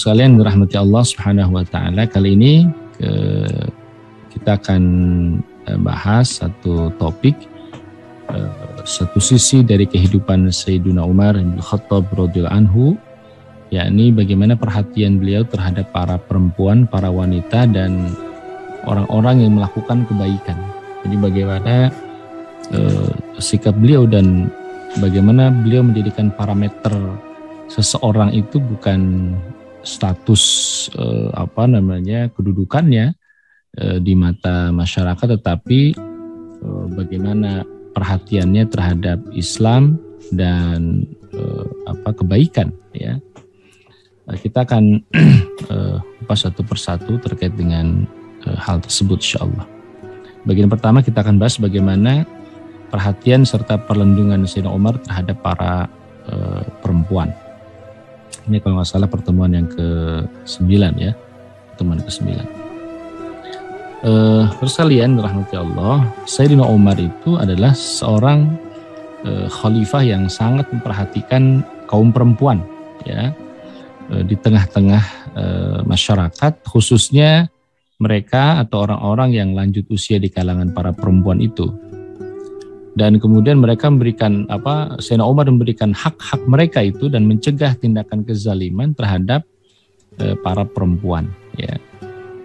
sekalian dirahmati Allah Subhanahu wa taala, kali ini kita akan bahas satu topik, satu sisi dari kehidupan Sayyidina Umar bin Khattab radhiyallahu anhu, yakni bagaimana perhatian beliau terhadap para perempuan, para wanita dan orang-orang yang melakukan kebaikan. Jadi bagaimana sikap beliau dan bagaimana beliau menjadikan parameter seseorang itu bukan status kedudukannya di mata masyarakat, tetapi bagaimana perhatiannya terhadap Islam dan kebaikan, ya. Kita akan bahas satu persatu terkait dengan hal tersebut insyaallah. Bagian pertama kita akan bahas bagaimana perhatian serta perlindungan Sayyidina Umar terhadap para perempuan. Ini kalau nggak salah pertemuan yang ke-9 ya, pertemuan ke-9. Terus kalian rahmati Allah, Sayyidina Umar itu adalah seorang khalifah yang sangat memperhatikan kaum perempuan, ya, di tengah-tengah masyarakat, khususnya mereka atau orang-orang yang lanjut usia di kalangan para perempuan itu. Dan kemudian mereka memberikan Sayyidina Umar memberikan hak-hak mereka itu dan mencegah tindakan kezaliman terhadap para perempuan, ya.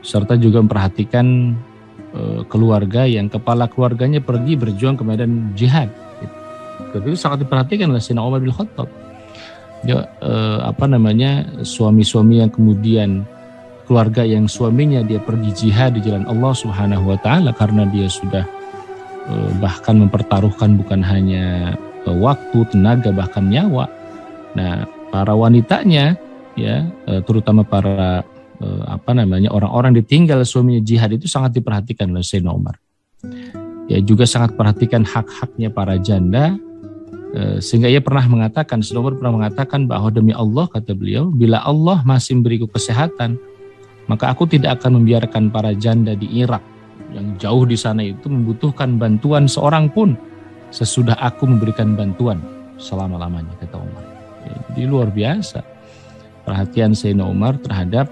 Serta juga memperhatikan keluarga yang kepala keluarganya pergi berjuang ke medan jihad. Itu sangat diperhatikan oleh Sayyidina Umar bin Khattab. Ya, suami-suami yang kemudian keluarga yang suaminya dia pergi jihad di jalan Allah Subhanahu wa taala karena dia sudah bahkan mempertaruhkan bukan hanya waktu, tenaga, bahkan nyawa. Nah, para wanitanya, ya, terutama para orang-orang ditinggal suaminya jihad itu sangat diperhatikan oleh Sayyidina Umar. Ya, juga sangat perhatikan hak-haknya para janda, sehingga ia pernah mengatakan, Sayyidina Umar pernah mengatakan bahwa demi Allah, kata beliau, bila Allah masih memberiku kesehatan, maka aku tidak akan membiarkan para janda di Irak yang jauh di sana itu membutuhkan bantuan seorang pun sesudah aku memberikan bantuan selama-lamanya, kata Umar. Ya, jadi luar biasa perhatian Sayyidina Umar terhadap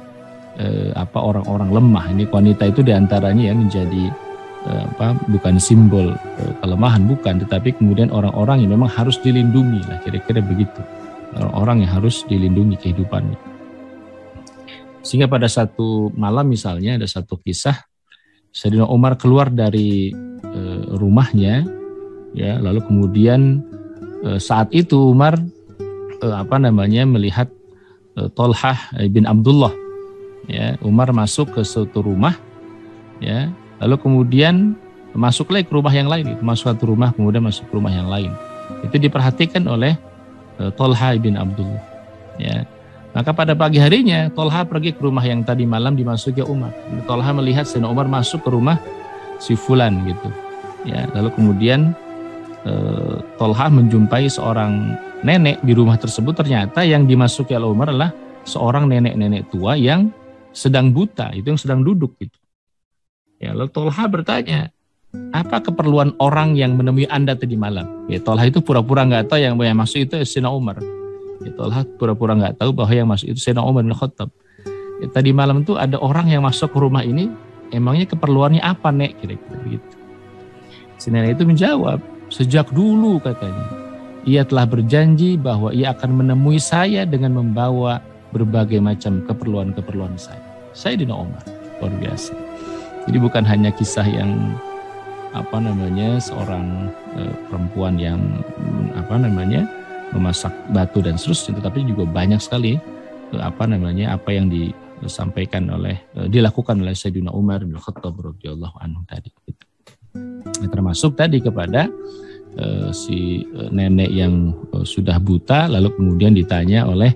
orang-orang lemah. Ini wanita itu diantaranya ya menjadi bukan simbol kelemahan, bukan, tetapi kemudian orang-orang yang memang harus dilindungi lah, kira-kira begitu. Orang-orang yang harus dilindungi kehidupannya. Sehingga pada satu malam misalnya ada satu kisah, Sayyidina Umar keluar dari rumahnya, ya, lalu kemudian saat itu Umar melihat Thalhah bin Abdullah, ya. Umar masuk ke suatu rumah, ya, lalu kemudian masuk lagi ke rumah yang lain, masuk satu rumah kemudian masuk ke rumah yang lain. Itu diperhatikan oleh Thalhah bin Abdullah, ya. Maka pada pagi harinya Thalhah pergi ke rumah yang tadi malam dimasuki Umar. Thalhah melihat Sayyidina Umar masuk ke rumah si fulan gitu, ya. Lalu kemudian Thalhah menjumpai seorang nenek di rumah tersebut. Ternyata yang dimasuki oleh Umar adalah seorang nenek-nenek tua yang sedang buta, itu yang sedang duduk gitu. Ya, lalu Thalhah bertanya, apa keperluan orang yang menemui Anda tadi malam? Ya, Thalhah itu pura-pura nggak tahu yang masuk itu Sayyidina Umar. Ya, Thalhah pura-pura nggak tahu bahwa yang masuk itu Sayyidina Umar bin Khattab. Ya, tadi malam itu ada orang yang masuk ke rumah ini, emangnya keperluannya apa, Nek? Kira-kira begitu. Si nenek itu menjawab, sejak dulu katanya, ia telah berjanji bahwa ia akan menemui saya dengan membawa berbagai macam keperluan-keperluan saya. Sayyidina Umar, luar biasa. Jadi bukan hanya kisah yang seorang perempuan yang memasak batu dan seterusnya, tetapi juga banyak sekali apa yang disampaikan dilakukan oleh Sayyidina Umar bin Khattab radhiyallahu anhu tadi. Termasuk tadi kepada si nenek yang sudah buta, lalu kemudian ditanya oleh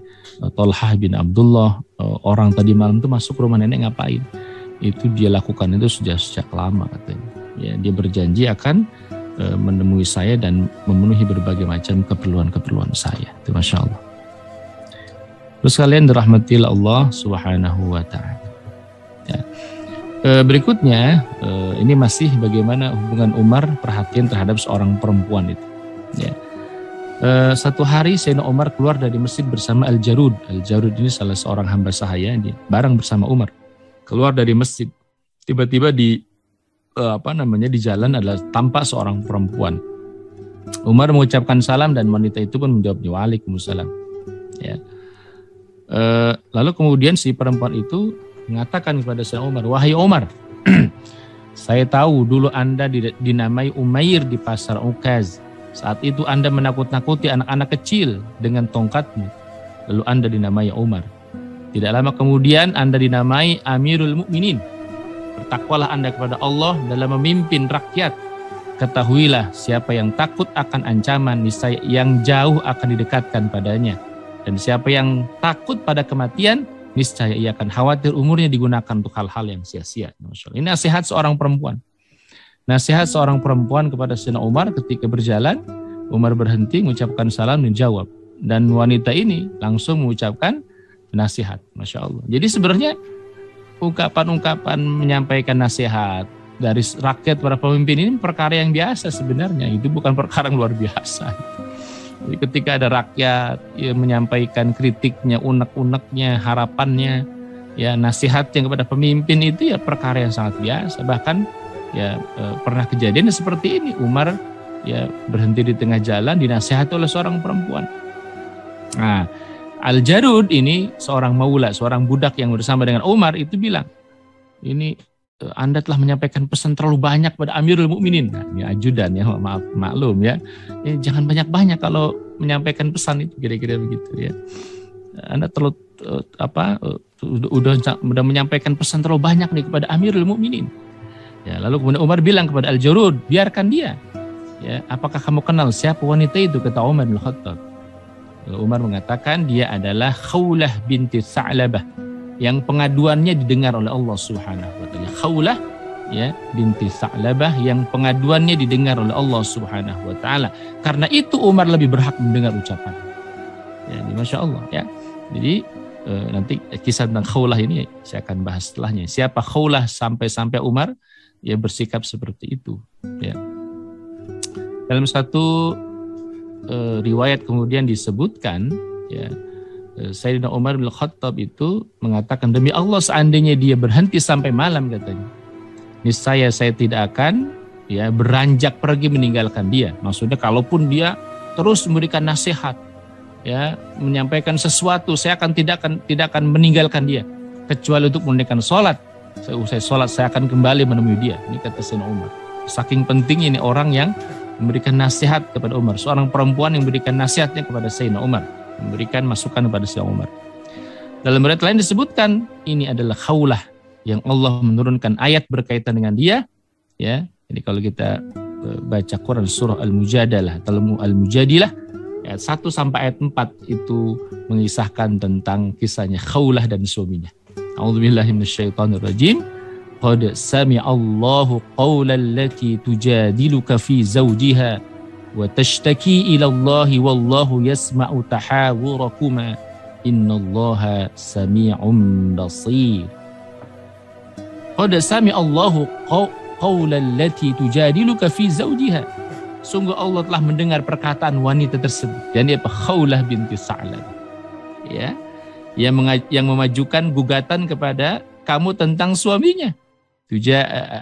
Thalhah bin Abdullah, orang tadi malam itu masuk rumah nenek ngapain? Itu dia lakukan itu sejak lama katanya. Ya, dia berjanji akan menemui saya dan memenuhi berbagai macam keperluan saya. Itu Masya Allah. Terus kalian dirahmati Allah Subhanahu wa ta'ala. Ya. Berikutnya ini masih bagaimana hubungan Umar perhatian terhadap seorang perempuan itu. Ya. Satu hari Sayyidina Umar keluar dari masjid bersama Al-Jarud. Al-Jarud ini salah seorang hamba sahaya, dia bareng bersama Umar. Keluar dari masjid. Tiba-tiba di jalan adalah tampak seorang perempuan. Umar mengucapkan salam dan wanita itu pun menjawabnya waalaikumsalam. Ya. Lalu kemudian si perempuan itu mengatakan kepada Sayyidina Umar, wahai Umar, saya tahu dulu Anda dinamai Umair di pasar Ukaz. Saat itu Anda menakut-nakuti anak-anak kecil dengan tongkatmu. Lalu Anda dinamai Umar. Tidak lama kemudian Anda dinamai Amirul Mukminin. Bertakwalah Anda kepada Allah dalam memimpin rakyat. Ketahuilah siapa yang takut akan ancaman, niscaya yang jauh akan didekatkan padanya. Dan siapa yang takut pada kematian, niscaya ia akan khawatir umurnya digunakan untuk hal-hal yang sia-sia. Ini nasihat seorang perempuan. Nasihat seorang perempuan kepada Sayyidina Umar ketika berjalan. Umar berhenti, mengucapkan salam dan jawab. Dan wanita ini langsung mengucapkan nasihat. Masya Allah. Jadi sebenarnya ungkapan-ungkapan menyampaikan nasihat dari rakyat para pemimpin ini perkara yang biasa sebenarnya. Itu bukan perkara yang luar biasa. Jadi ketika ada rakyat menyampaikan kritiknya, unek-uneknya, harapannya, ya nasihatnya kepada pemimpin itu ya perkara yang sangat biasa. Bahkan pernah kejadian seperti ini. Umar berhenti di tengah jalan dinasihati oleh seorang perempuan. Nah, Al-Jarud ini seorang maula, seorang budak yang bersama dengan Umar itu bilang, ini Anda telah menyampaikan pesan terlalu banyak pada Amirul Mukminin. Nah, ini ajudan ya, maklum ya. Jangan banyak-banyak kalau menyampaikan pesan itu, kira-kira begitu ya. Anda terlalu udah menyampaikan pesan terlalu banyak nih kepada Amirul Mukminin. Ya, lalu kemudian Umar bilang kepada Al-Jarud, biarkan dia. Ya, apakah kamu kenal siapa wanita itu? Kata Umar bin Khattab. Lalu Umar mengatakan dia adalah Khawlah binti Sa'labah yang pengaduannya didengar oleh Allah Subhanahu wa taala. Khawlah binti Sa'labah yang pengaduannya didengar oleh Allah Subhanahu wa taala. Karena itu Umar lebih berhak mendengar ucapan. Ya, ini Masya Allah ya. Jadi nanti kisah tentang Khawlah ini saya akan bahas setelahnya. Siapa Khawlah sampai Umar bersikap seperti itu. Ya. Dalam satu riwayat kemudian disebutkan, Sayyidina Umar bin Khattab itu mengatakan, demi Allah seandainya dia berhenti sampai malam katanya, niscaya saya tidak akan beranjak pergi meninggalkan dia. Maksudnya kalaupun dia terus memberikan nasihat, menyampaikan sesuatu, saya tidak akan meninggalkan dia kecuali untuk menunaikan sholat. Seusai sholat saya akan kembali menemui dia. Ini kata Sayyidina Umar. Saking pentingnya ini orang yang memberikan nasihat kepada Umar. Seorang perempuan yang memberikan nasihatnya kepada Sayyidina Umar, memberikan masukan kepada Sayyidina Umar. Dalam riwayat lain disebutkan ini adalah Khawlah yang Allah menurunkan ayat berkaitan dengan dia. Ya, jadi kalau kita baca Quran surah Al-Mujadalah atau Al-Mujadilah ayat 1 sampai ayat 4 itu mengisahkan tentang kisahnya Khawlah dan suaminya. A'udzubillahi minasyaitonir rajim. Qad sami'allahu qawlan lati tujadiluka fi zawjiha wa tashtaki ila Allahi wallahu yasma'u tahawurakuma innallaha sami'un basir. Qad sami'allahu qawlan lati tujadiluka fi zawjiha. Sungguh Allah telah mendengar perkataan wanita tersebut. Dan dia Khawlah binti Sa'lab. Ya. Yang memajukan gugatan kepada kamu tentang suaminya.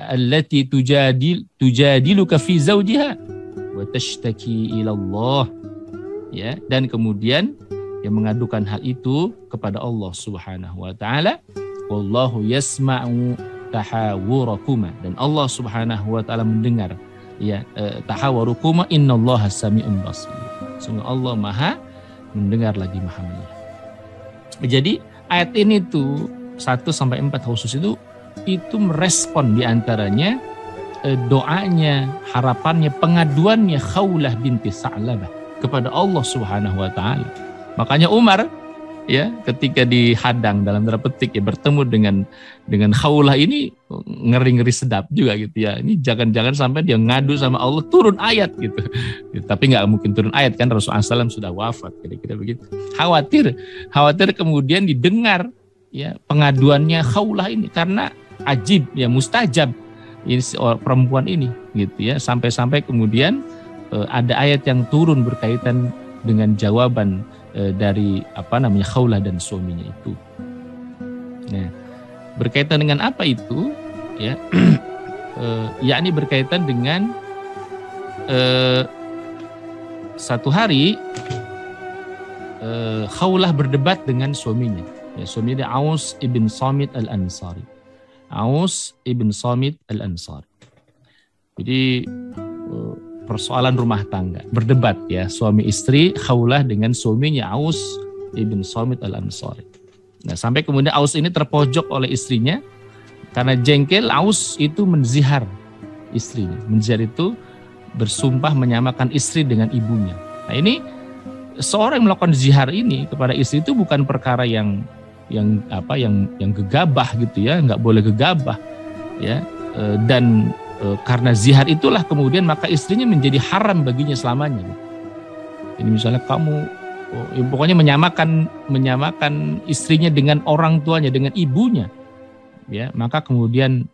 Allati tujadiluka fi zawjiha wa tashtaki ila Allah. Ya, dan kemudian yang mengadukan hal itu kepada Allah Subhanahu wa taala. Wallahu yasma'u tahawurakuma, dan Allah Subhanahu wa taala mendengar tahawurukuma innallaha sami'un basir. Sungguh Allah Maha mendengar lagi Maha melihat. Jadi ayat ini tuh 1 sampai 4 khusus itu merespon diantaranya doanya, harapannya, pengaduannya Khawlah binti Sa'labah kepada Allah Subhanahu wa taala. Makanya Umar ketika dihadang dalam tanda petik bertemu dengan Khawlah ini ngeri-ngeri sedap juga gitu ya. Ini jangan-jangan sampai dia ngadu sama Allah turun ayat gitu. Tapi nggak mungkin turun ayat kan, Rasulullah SAW sudah wafat, kira-kira begitu. Khawatir kemudian didengar pengaduannya Khawlah ini karena ajib mustajab ini perempuan ini gitu ya. Sampai-sampai kemudian ada ayat yang turun berkaitan dengan jawaban dari Khawlah dan suaminya itu. Nah, berkaitan dengan apa itu? Ya, yakni berkaitan dengan satu hari Khawlah berdebat dengan suaminya. Ya, suaminya Aus ibn Samit al-Ansari. Aus ibn Samit al-Ansari. Jadi persoalan rumah tangga, berdebat ya, suami istri Khawlah dengan suaminya Aus ibn Samit al-Ansari. Nah, sampai kemudian Aus ini terpojok oleh istrinya karena jengkel. Aus itu menzihar istrinya. Menzihar itu bersumpah menyamakan istri dengan ibunya. Nah, ini seorang yang melakukan zihar ini kepada istri itu bukan perkara yang gegabah gitu ya, nggak boleh gegabah ya, dan karena zihar itulah kemudian maka istrinya menjadi haram baginya selamanya. Ini misalnya kamu pokoknya menyamakan istrinya dengan orang tuanya, dengan ibunya, ya, maka kemudian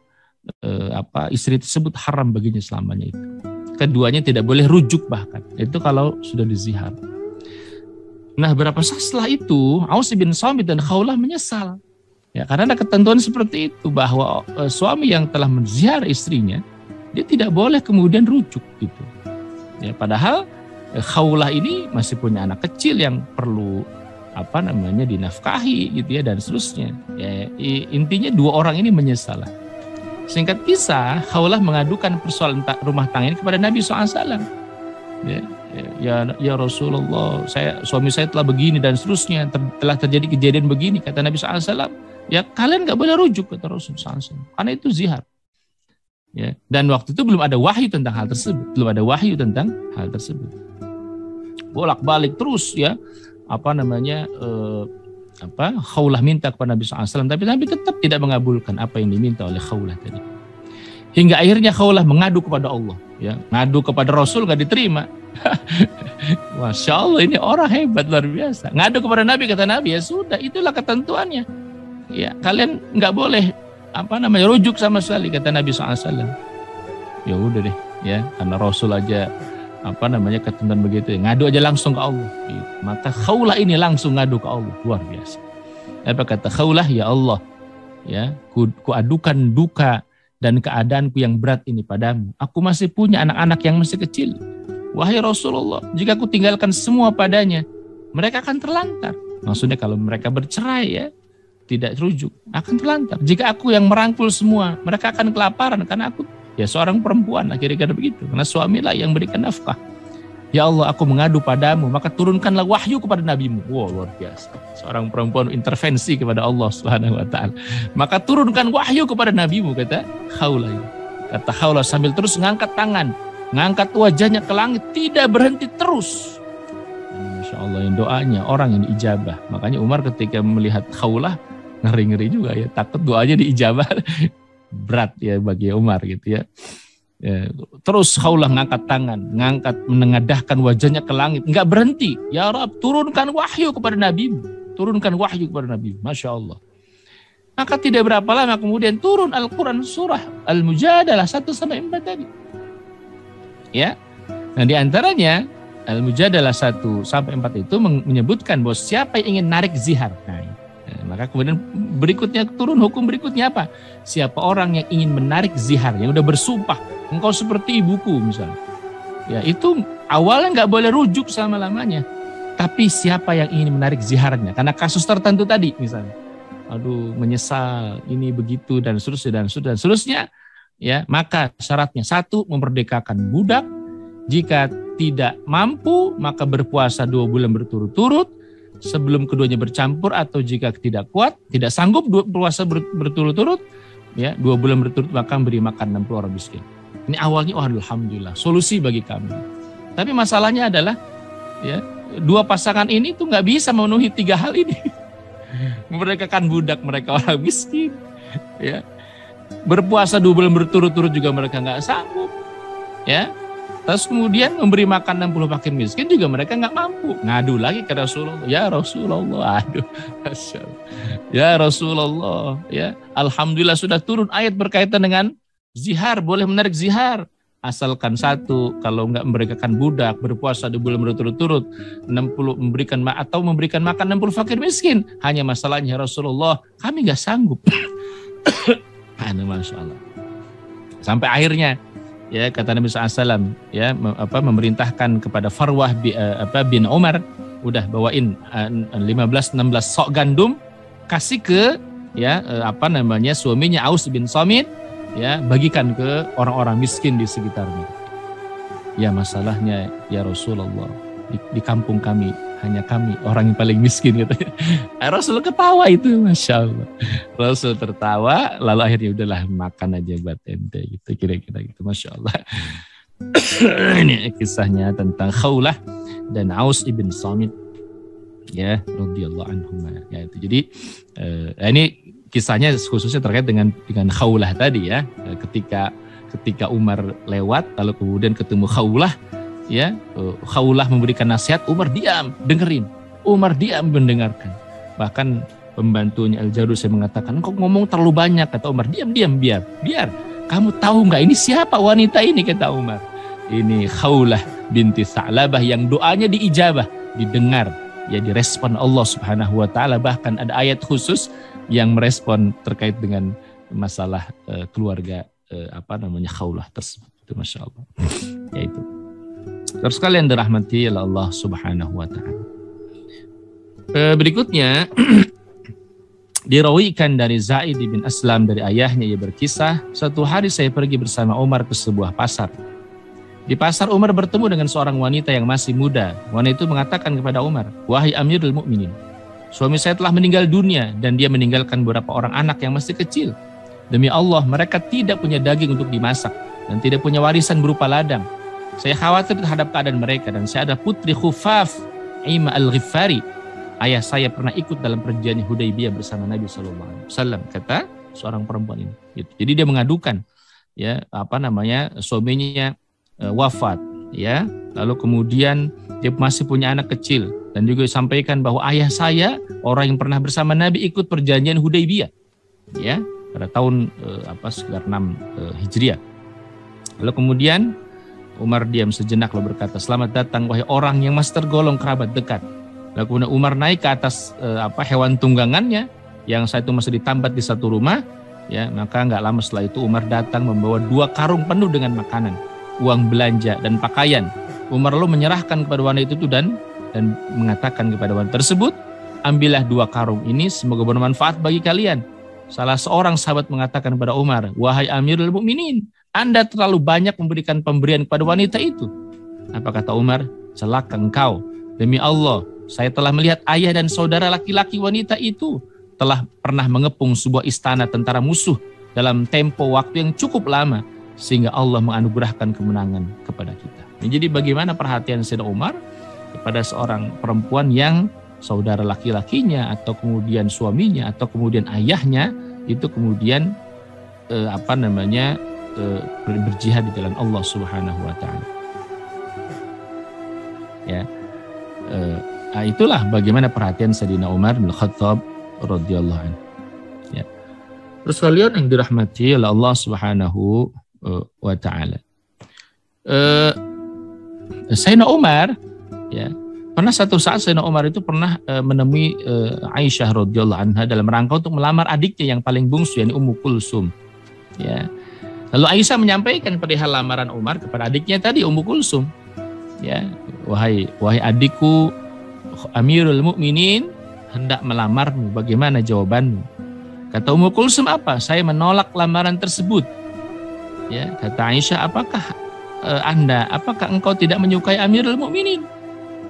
istri tersebut haram baginya selamanya itu. Keduanya tidak boleh rujuk bahkan. Itu kalau sudah dizihar. Nah, berapa saat setelah itu Aus bin Samit dan Khawlah menyesal. Ya, karena ada ketentuan seperti itu bahwa suami yang telah menzihar istrinya dia tidak boleh kemudian rujuk gitu. Ya, padahal Khawlah ini masih punya anak kecil yang perlu dinafkahi gitu ya dan seterusnya. Ya, intinya dua orang ini menyesal. Singkat kisah, Khawlah mengadukan persoalan rumah tangga ini kepada Nabi SAW. Ya Rasulullah, suami saya telah begini dan seterusnya, telah terjadi kejadian begini, kata Nabi SAW. Ya kalian nggak boleh rujuk, kata Rasulullah SAW, karena itu zihar. Ya, dan waktu itu belum ada wahyu tentang hal tersebut, bolak-balik terus ya, Khawlah minta kepada Nabi SAW, tapi Nabi tetap tidak mengabulkan apa yang diminta oleh Khawlah tadi. Hingga akhirnya Khawlah mengadu kepada Allah, ya, ngadu kepada Rasul nggak diterima. Masya Allah, ini orang hebat luar biasa. Ngadu kepada Nabi, kata Nabi, ya sudah, itulah ketentuannya. Ya, kalian nggak boleh rujuk sama sekali, kata Nabi SAW. Ya udah deh, ya, karena Rasul aja ketentuan begitu, ya, ngadu aja langsung ke Allah. Gitu. Maka Khawlah ini langsung ngadu ke Allah, luar biasa. Apa kata Khawlah? Ya Allah, ya, ku adukan duka dan keadaanku yang berat ini padamu. Aku masih punya anak-anak yang masih kecil. Wahai Rasulullah, jika aku tinggalkan semua padanya, mereka akan terlantar. Maksudnya kalau mereka bercerai ya, tidak rujuk, akan terlantar. Jika aku yang merangkul semua, mereka akan kelaparan karena aku ya seorang perempuan, kira-kira begitu. Karena suamilah yang berikan nafkah. Ya Allah, aku mengadu padamu, maka turunkanlah wahyu kepada nabimu. Wow, luar biasa. Seorang perempuan intervensi kepada Allah Subhanahu wa taala. Maka turunkan wahyu kepada nabimu, kata Khawlah. Kata Khawlah sambil terus mengangkat tangan, mengangkat wajahnya ke langit, tidak berhenti terus. Masya Allah, yang doanya orang yang diijabah. Makanya Umar ketika melihat Khawlah ngeri-ngeri juga ya, takut doanya diijabah. Berat ya bagi Umar gitu ya. Ya, terus Khawlah ngangkat tangan, menengadahkan wajahnya ke langit, nggak berhenti. Ya Rabb, turunkan wahyu kepada nabimu, Masya Allah. Maka tidak berapa lama kemudian turun Al-Quran surah Al-Mujadalah 1-4 tadi. Ya, nah di antaranya Al-Mujadalah 1-4 itu menyebutkan bahwa siapa yang ingin narik zihar. Maka kemudian berikutnya turun hukum berikutnya apa? Siapa orang yang ingin menarik zihar, yang udah bersumpah, engkau seperti ibuku misalnya. Ya itu awalnya nggak boleh rujuk selama-lamanya. Tapi siapa yang ingin menarik ziharnya? Karena kasus tertentu tadi misalnya. Aduh menyesal, ini begitu dan seterusnya. Ya, maka syaratnya 1, memerdekakan budak. Jika tidak mampu, maka berpuasa 2 bulan berturut-turut sebelum keduanya bercampur, atau jika tidak kuat, tidak sanggup puasa berturut-turut, ya 2 bulan berturut, maka beri makan 60 orang miskin. Ini awalnya, alhamdulillah, solusi bagi kami. Tapi masalahnya adalah, ya, 2 pasangan ini tuh nggak bisa memenuhi 3 hal ini. Memerdekakan budak, mereka orang miskin, ya. Berpuasa 2 bulan berturut-turut juga mereka nggak sanggup, ya. Terus kemudian memberi makan 60 fakir miskin juga mereka nggak mampu. Ngadu lagi ke Rasulullah. Ya Rasulullah, ya Rasulullah, ya. Alhamdulillah sudah turun ayat berkaitan dengan zihar, boleh menarik zihar. asalkan satu, kalau enggak memberikan budak, berpuasa 2 bulan berturut-turut, 60 memberikan makan 60 fakir miskin. Hanya masalahnya Rasulullah, kami enggak sanggup. Masya Allah. Sampai akhirnya ya kata Nabi SAW ya memerintahkan kepada Farwah bin Umar, udah bawain 15-16 sok gandum, kasih ke suaminya Aus bin Samit, ya bagikan ke orang-orang miskin di sekitarnya. Ya masalahnya ya Rasulullah, di kampung kami hanya kami orang yang paling miskin gitu. Rasul ketawa itu, Masya Allah. Rasul tertawa, lalu akhirnya udahlah makan aja buat ente gitu, kira-kira gitu, Masya Allah. Ini kisahnya tentang Khawlah dan Aus ibn Samit, ya radhiyallahu anhuma. Ya itu. Jadi ini kisahnya khususnya terkait dengan Khawlah tadi ya. Ketika Umar lewat, lalu kemudian ketemu Khawlah. Ya, Khawlah memberikan nasihat, Umar diam, dengerin. Umar diam mendengarkan. Bahkan pembantunya Al-Jarud saya mengatakan, engkau ngomong terlalu banyak. Kata Umar, diam, biar. Kamu tahu nggak ini siapa wanita ini? Kata Umar. Ini Khawlah binti Sa'labah yang doanya diijabah, didengar, ya direspon Allah Subhanahu wa taala. Bahkan ada ayat khusus yang merespon terkait dengan masalah keluarga Khawlah tersebut. Itu Masya Allah. Yaitu. Terus kalian dirahmati oleh Allah Subhanahu wa taala. Berikutnya dirawikan dari Zaid bin Aslam dari ayahnya, ia berkisah, suatu hari saya pergi bersama Umar ke sebuah pasar. Di pasar Umar bertemu dengan seorang wanita yang masih muda. Wanita itu mengatakan kepada Umar, "Wahai Amirul Mukminin, suami saya telah meninggal dunia dan dia meninggalkan beberapa orang anak yang masih kecil. Demi Allah, mereka tidak punya daging untuk dimasak dan tidak punya warisan berupa ladang. Saya khawatir terhadap keadaan mereka dan saya adalah putri Khufaf Ima al-Ghifari. Ayah saya pernah ikut dalam perjanjian Hudaybiyah bersama Nabi SAW." Kata seorang perempuan ini. Jadi dia mengadukan, ya suaminya wafat, ya. Lalu kemudian dia masih punya anak kecil dan juga disampaikan bahwa ayah saya orang yang pernah bersama Nabi ikut perjanjian Hudaybiyah, ya, pada tahun sekitar 6 Hijriah. Lalu kemudian Umar diam sejenak lalu berkata, "Selamat datang wahai orang yang masih tergolong kerabat dekat." Lalu kemudian Umar naik ke atas hewan tunggangannya yang saat itu masih ditambat di satu rumah, ya. Maka nggak lama setelah itu Umar datang membawa 2 karung penuh dengan makanan, uang belanja dan pakaian. Umar lalu menyerahkan kepada wanita itu dan mengatakan kepada wanita tersebut, "Ambillah 2 karung ini, semoga bermanfaat bagi kalian." Salah seorang sahabat mengatakan kepada Umar, "Wahai Amirul Mukminin, Anda terlalu banyak memberikan pemberian kepada wanita itu." Apa kata Umar? "Celaka engkau. Demi Allah, saya telah melihat ayah dan saudara laki-laki wanita itu telah pernah mengepung sebuah istana tentara musuh dalam tempo waktu yang cukup lama, sehingga Allah menganugerahkan kemenangan kepada kita." Jadi bagaimana perhatian Sayyidina Umar kepada seorang perempuan yang saudara laki-lakinya atau kemudian suaminya atau kemudian ayahnya itu kemudian berjihad di jalan Allah Subhanahu wa taala. Ya. Itulah bagaimana perhatian Sayyidina Umar bin Khattab radhiyallahu anhu. Ya. Terus kalian yang dirahmati oleh Allah Subhanahu wa taala. Sayyidina Umar, ya, pernah satu saat Sayyidina Umar itu pernah menemui Aisyah radhiyallahu anha dalam rangka untuk melamar adiknya yang paling bungsu, yakni Ummu Kulsum. Ya. Lalu Aisyah menyampaikan perihal lamaran Umar kepada adiknya tadi, Ummu Kulsum. Ya, wahai adikku Amirul Mukminin hendak melamarmu, bagaimana jawabanmu? Kata Ummu Kulsum, apa? Saya menolak lamaran tersebut. Ya, kata Aisyah, apakah engkau tidak menyukai Amirul Mukminin?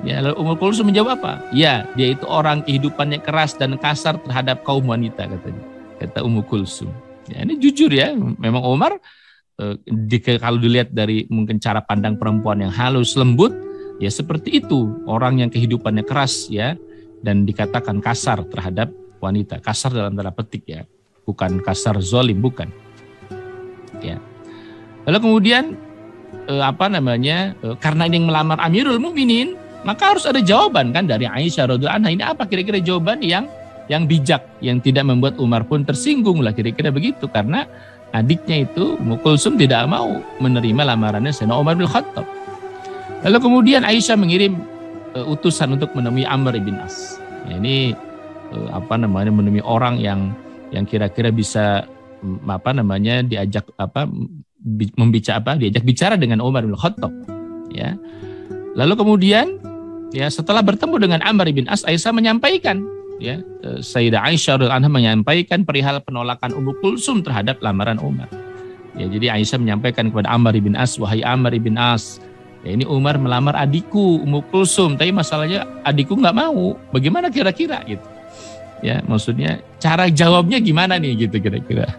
Ya, lalu Ummu Kulsum menjawab apa? Ya, dia itu orang kehidupannya keras dan kasar terhadap kaum wanita, katanya. Kata Ummu Kulsum. Ya, ini jujur ya, memang Umar kalau dilihat dari mungkin cara pandang perempuan yang halus, lembut, ya seperti itu, orang yang kehidupannya keras ya, dan dikatakan kasar terhadap wanita. Kasar dalam tanda petik ya, bukan kasar zolim, bukan. Ya. Lalu kemudian karena ini yang melamar Amirul Mukminin, maka harus ada jawaban kan dari Aisyah radhiyallahu anha. Ini apa kira-kira jawaban yang bijak, yang tidak membuat Umar pun tersinggung lah, kira-kira begitu. Karena adiknya itu Ummu Kulsum tidak mau menerima lamarannya Sayyidina Umar bin Khattab. Lalu kemudian Aisyah mengirim utusan untuk menemui Amr bin As. Ya, ini menemui orang yang kira-kira bisa diajak diajak bicara dengan Umar bin Khattab. Ya. Lalu kemudian ya setelah bertemu dengan Amr bin As, Aisyah menyampaikan, ya, Sayyidah Aisyah radhiyallahu anha menyampaikan perihal penolakan Ummu Kulsum terhadap lamaran Umar. Ya, jadi Aisyah menyampaikan kepada Amr bin As, wahai Amr bin As, ya, ini Umar melamar adikku Ummu Kulsum, tapi masalahnya adikku nggak mau. Bagaimana kira-kira gitu? Ya, maksudnya cara jawabnya gimana nih gitu kira-kira.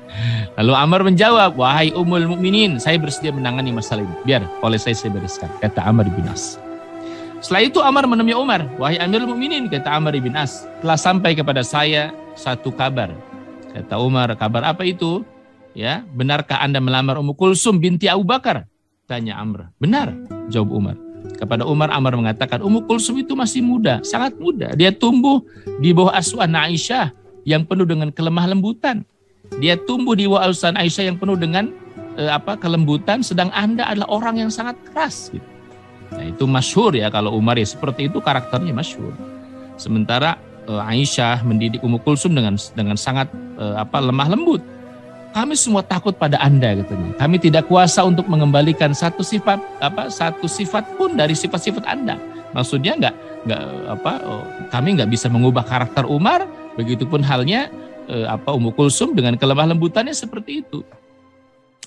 Lalu Amr menjawab, wahai Ummul Mukminin, saya bersedia menangani masalah ini. Biar oleh saya bereskan, kata Amr bin As. Setelah itu Amr menemui Umar, wahai Amirul Mukminin, kata Amr bin As, telah sampai kepada saya satu kabar. Kata Umar, kabar apa itu? Ya, benarkah Anda melamar Ummu Kulsum binti Abu Bakar? Tanya Amr. Benar, jawab Umar. Kepada Umar, Amr mengatakan, Ummu Kulsum itu masih muda, sangat muda. Dia tumbuh di bawah asuhan Aisyah yang penuh dengan kelemah lembutan. Dia tumbuh di bawah asuhan Aisyah yang penuh dengan kelembutan, sedang Anda adalah orang yang sangat keras. Gitu. Nah, itu masyhur ya, kalau Umar ya seperti itu karakternya masyhur. Sementara Aisyah mendidik Ummu Kulsum dengan sangat lemah lembut. Kami semua takut pada Anda, katanya. Kami tidak kuasa untuk mengembalikan satu sifat pun dari sifat-sifat Anda. Maksudnya kami nggak bisa mengubah karakter Umar. Begitupun halnya Ummu Kulsum dengan kelemah lembutannya seperti itu.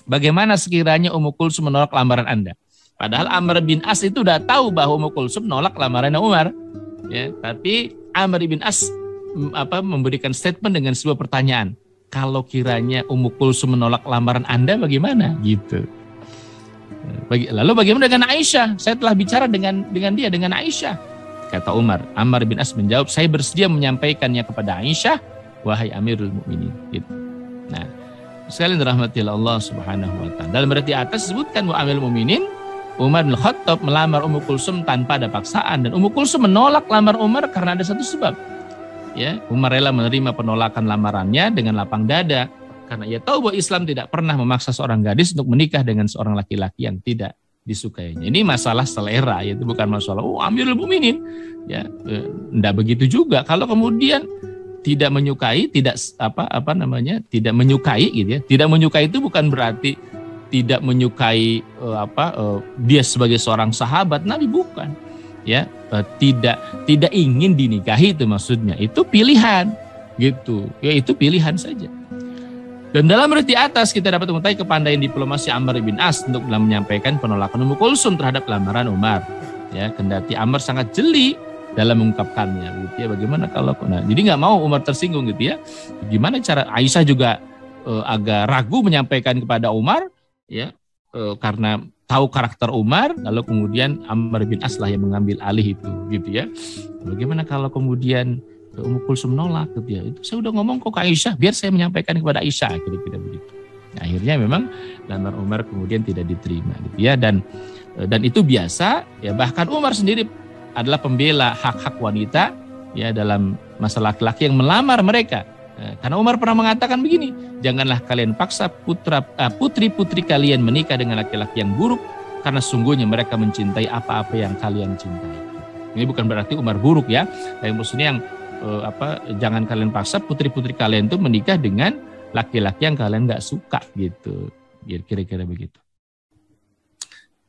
Bagaimana sekiranya Ummu Kulsum menolak lamaran Anda? Padahal Amr bin As itu udah tahu bahwa Ummu Kulsum nolak lamaran Umar. Ya, tapi Amr bin As memberikan statement dengan sebuah pertanyaan. Kalau kiranya Ummu Kulsum menolak lamaran Anda bagaimana? Gitu. Lalu bagaimana dengan Aisyah? Saya telah bicara dengan Aisyah. Kata Umar. Amr bin As menjawab, saya bersedia menyampaikannya kepada Aisyah, wahai Amirul Mukminin. Gitu. Nah, sekalian dirahmati Allah Subhanahu wa taala. Dalam berarti atas disebutkan bahwa Amirul Mukminin Umar bin Khattab melamar Ummu Kulsum tanpa ada paksaan, dan Ummu Kulsum menolak lamar Umar karena ada satu sebab. Ya, Umar rela menerima penolakan lamarannya dengan lapang dada karena ia tahu bahwa Islam tidak pernah memaksa seorang gadis untuk menikah dengan seorang laki-laki yang tidak disukainya. Ini masalah selera, itu bukan masalah Amirul Mukminin. Ya, enggak begitu juga. Kalau kemudian tidak menyukai, tidak menyukai gitu ya. Tidak menyukai itu bukan berarti tidak menyukai dia sebagai seorang sahabat Nabi, bukan. Ya, tidak ingin dinikahi itu maksudnya. Itu pilihan gitu. Ya, itu pilihan saja. Dan dalam berarti atas kita dapat mengetahui kepandaian diplomasi Amr bin As untuk dalam menyampaikan penolakan Ummu Kulsum terhadap lamaran Umar. Ya, kendati Amr sangat jeli dalam mengungkapkannya gitu ya. Bagaimana kalau jadi nggak mau Umar tersinggung gitu ya. Gimana cara Aisyah juga agak ragu menyampaikan kepada Umar ya, karena tahu karakter Umar, lalu kemudian Amr bin As lah yang mengambil alih itu gitu ya. Bagaimana kalau kemudian Ummu Kulsum nolak gitu ya. Itu saya udah ngomong kok ke Aisyah, biar saya menyampaikan kepada Aisyah, kira-kira begitu. Nah, akhirnya memang lamar Umar kemudian tidak diterima gitu ya, dan itu biasa ya, bahkan Umar sendiri adalah pembela hak-hak wanita ya dalam masalah laki-laki yang melamar mereka. Karena Umar pernah mengatakan begini, janganlah kalian paksa putri-putri kalian menikah dengan laki-laki yang buruk, karena sungguhnya mereka mencintai apa-apa yang kalian cintai. Ini bukan berarti Umar buruk ya, tapi maksudnya yang jangan kalian paksa putri-putri kalian itu menikah dengan laki-laki yang kalian nggak suka gitu, kira-kira begitu.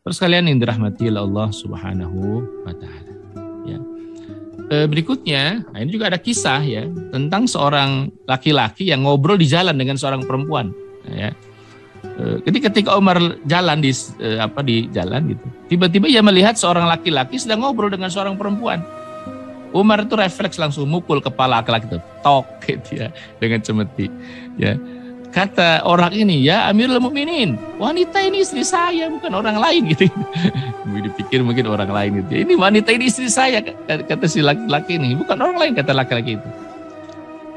Terus kalian yang dirahmati Allah Subhanahu wa taala. Ya. Berikutnya, nah ini juga ada kisah ya tentang seorang laki-laki yang ngobrol di jalan dengan seorang perempuan. Ya. Ketika Umar jalan di jalan gitu, tiba-tiba ia melihat seorang laki-laki sedang ngobrol dengan seorang perempuan. Umar itu refleks langsung mukul kepala laki-laki itu, tok gitu ya, dengan cemeti. Ya. Kata orang ini, ya Amirul Mukminin, wanita ini istri saya, bukan orang lain gitu. Dipikir mungkin orang lain gitu. Ini wanita ini istri saya, kata si laki-laki ini, bukan orang lain, kata laki-laki itu.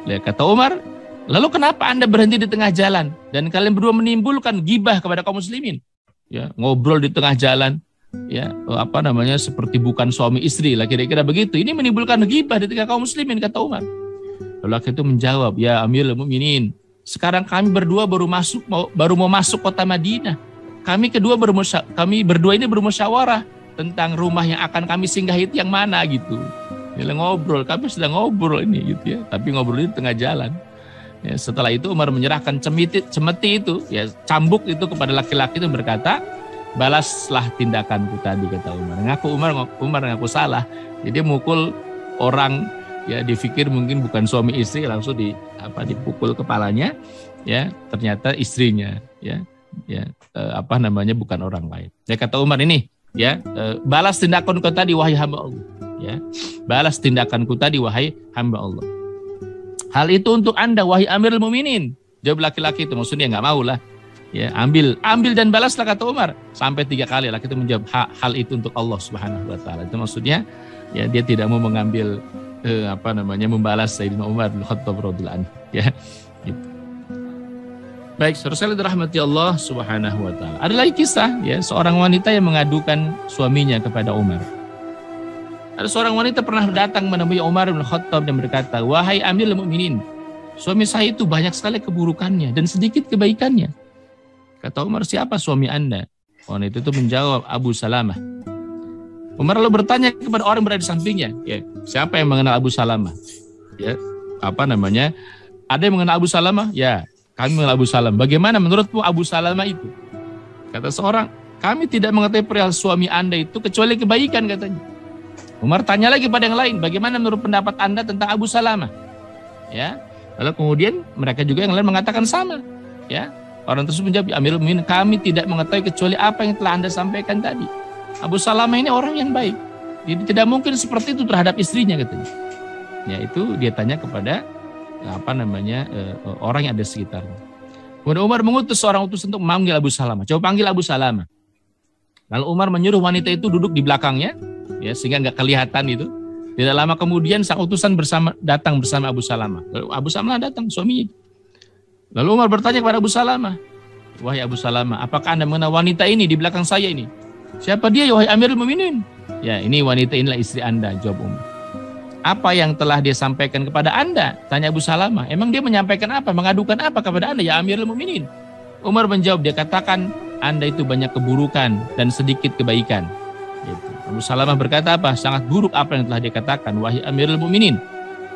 Ya, kata Umar, lalu kenapa Anda berhenti di tengah jalan dan kalian berdua menimbulkan gibah kepada kaum muslimin? Ya, ngobrol di tengah jalan, ya seperti bukan suami istri lah, kira-kira begitu. Ini menimbulkan gibah di tengah kaum muslimin, kata Umar. Lalu laki itu menjawab, ya Amirul Mukminin, Sekarang kami berdua baru mau masuk kota Madinah. Kami berdua ini bermusyawarah tentang rumah yang akan kami singgah itu yang mana gitu. Dia ngobrol, kami sedang ngobrol ini gitu ya. Tapi ngobrol di tengah jalan. Ya, setelah itu Umar menyerahkan cemeti itu, ya cambuk itu kepada laki-laki itu berkata, balaslah tindakanku tadi, kata Umar. Umar ngaku salah. Jadi mukul orang, ya dipikir mungkin bukan suami istri, langsung dipukul kepalanya, ya ternyata istrinya, bukan orang lain. Ya kata Umar ini, ya balas tindakanku tadi wahai hamba Allah. Ya, balas tindakanku tadi wahai hamba Allah. Hal itu untuk Anda wahai Amirul Mukminin. Jawab laki-laki itu, maksudnya nggak mau lah. Ya, ambil dan balaslah, kata Umar. Sampai 3 kali laki itu menjawab hal itu untuk Allah Subhanahu wa taala. Itu maksudnya ya dia tidak mau mengambil membalas Sayyidina Umar bin Khattab radhiyallahu anhu, ya. Gitu. Baik, saudara dirahmati Allah Subhanahu wa taala. Ada lagi kisah, ya, seorang wanita yang mengadukan suaminya kepada Umar. Ada seorang wanita pernah datang menemui Umar bin Khattab dan berkata, wahai Amirul Mukminin, suami saya itu banyak sekali keburukannya dan sedikit kebaikannya. Kata Umar, siapa suami Anda? Wanita itu menjawab, Abu Salamah. Umar lalu bertanya kepada orang berada di sampingnya, ya, siapa yang mengenal Abu Salamah? Ya, ada yang mengenal Abu Salamah? Ya, kami mengenal Abu Salamah. Bagaimana menurutmu Abu Salamah itu? Kata seorang, kami tidak mengetahui perihal suami Anda itu kecuali kebaikan, katanya. Umar tanya lagi pada yang lain, bagaimana menurut pendapat Anda tentang Abu Salamah? Ya, lalu kemudian mereka juga yang lain mengatakan sama. Ya, orang tersebut menjawab, Amirul Mukminin, kami tidak mengetahui kecuali apa yang telah Anda sampaikan tadi. Abu Salamah ini orang yang baik. Jadi tidak mungkin seperti itu terhadap istrinya, katanya. Ya, itu dia tanya kepada orang yang ada di sekitarnya. Kemudian Umar mengutus seorang utusan untuk memanggil Abu Salamah. Coba panggil Abu Salamah. Lalu Umar menyuruh wanita itu duduk di belakangnya, ya, sehingga nggak kelihatan itu. Tidak lama kemudian sang utusan datang bersama Abu Salamah. Lalu Abu Salamah datang, suaminya. Lalu Umar bertanya kepada Abu Salamah, wahai Abu Salamah, apakah Anda mengenal wanita ini di belakang saya ini? Siapa dia, wahai Amirul Mukminin? Ya, ini wanita, inilah istri Anda, jawab Umar. Apa yang telah dia sampaikan kepada Anda? Tanya Abu Salamah. Emang dia menyampaikan apa, mengadukan apa kepada Anda, ya Amirul Mukminin? Umar menjawab, dia katakan, Anda itu banyak keburukan dan sedikit kebaikan. Gitu. Abu Salamah berkata apa? Sangat buruk apa yang telah dia katakan, wahai Amirul Mukminin.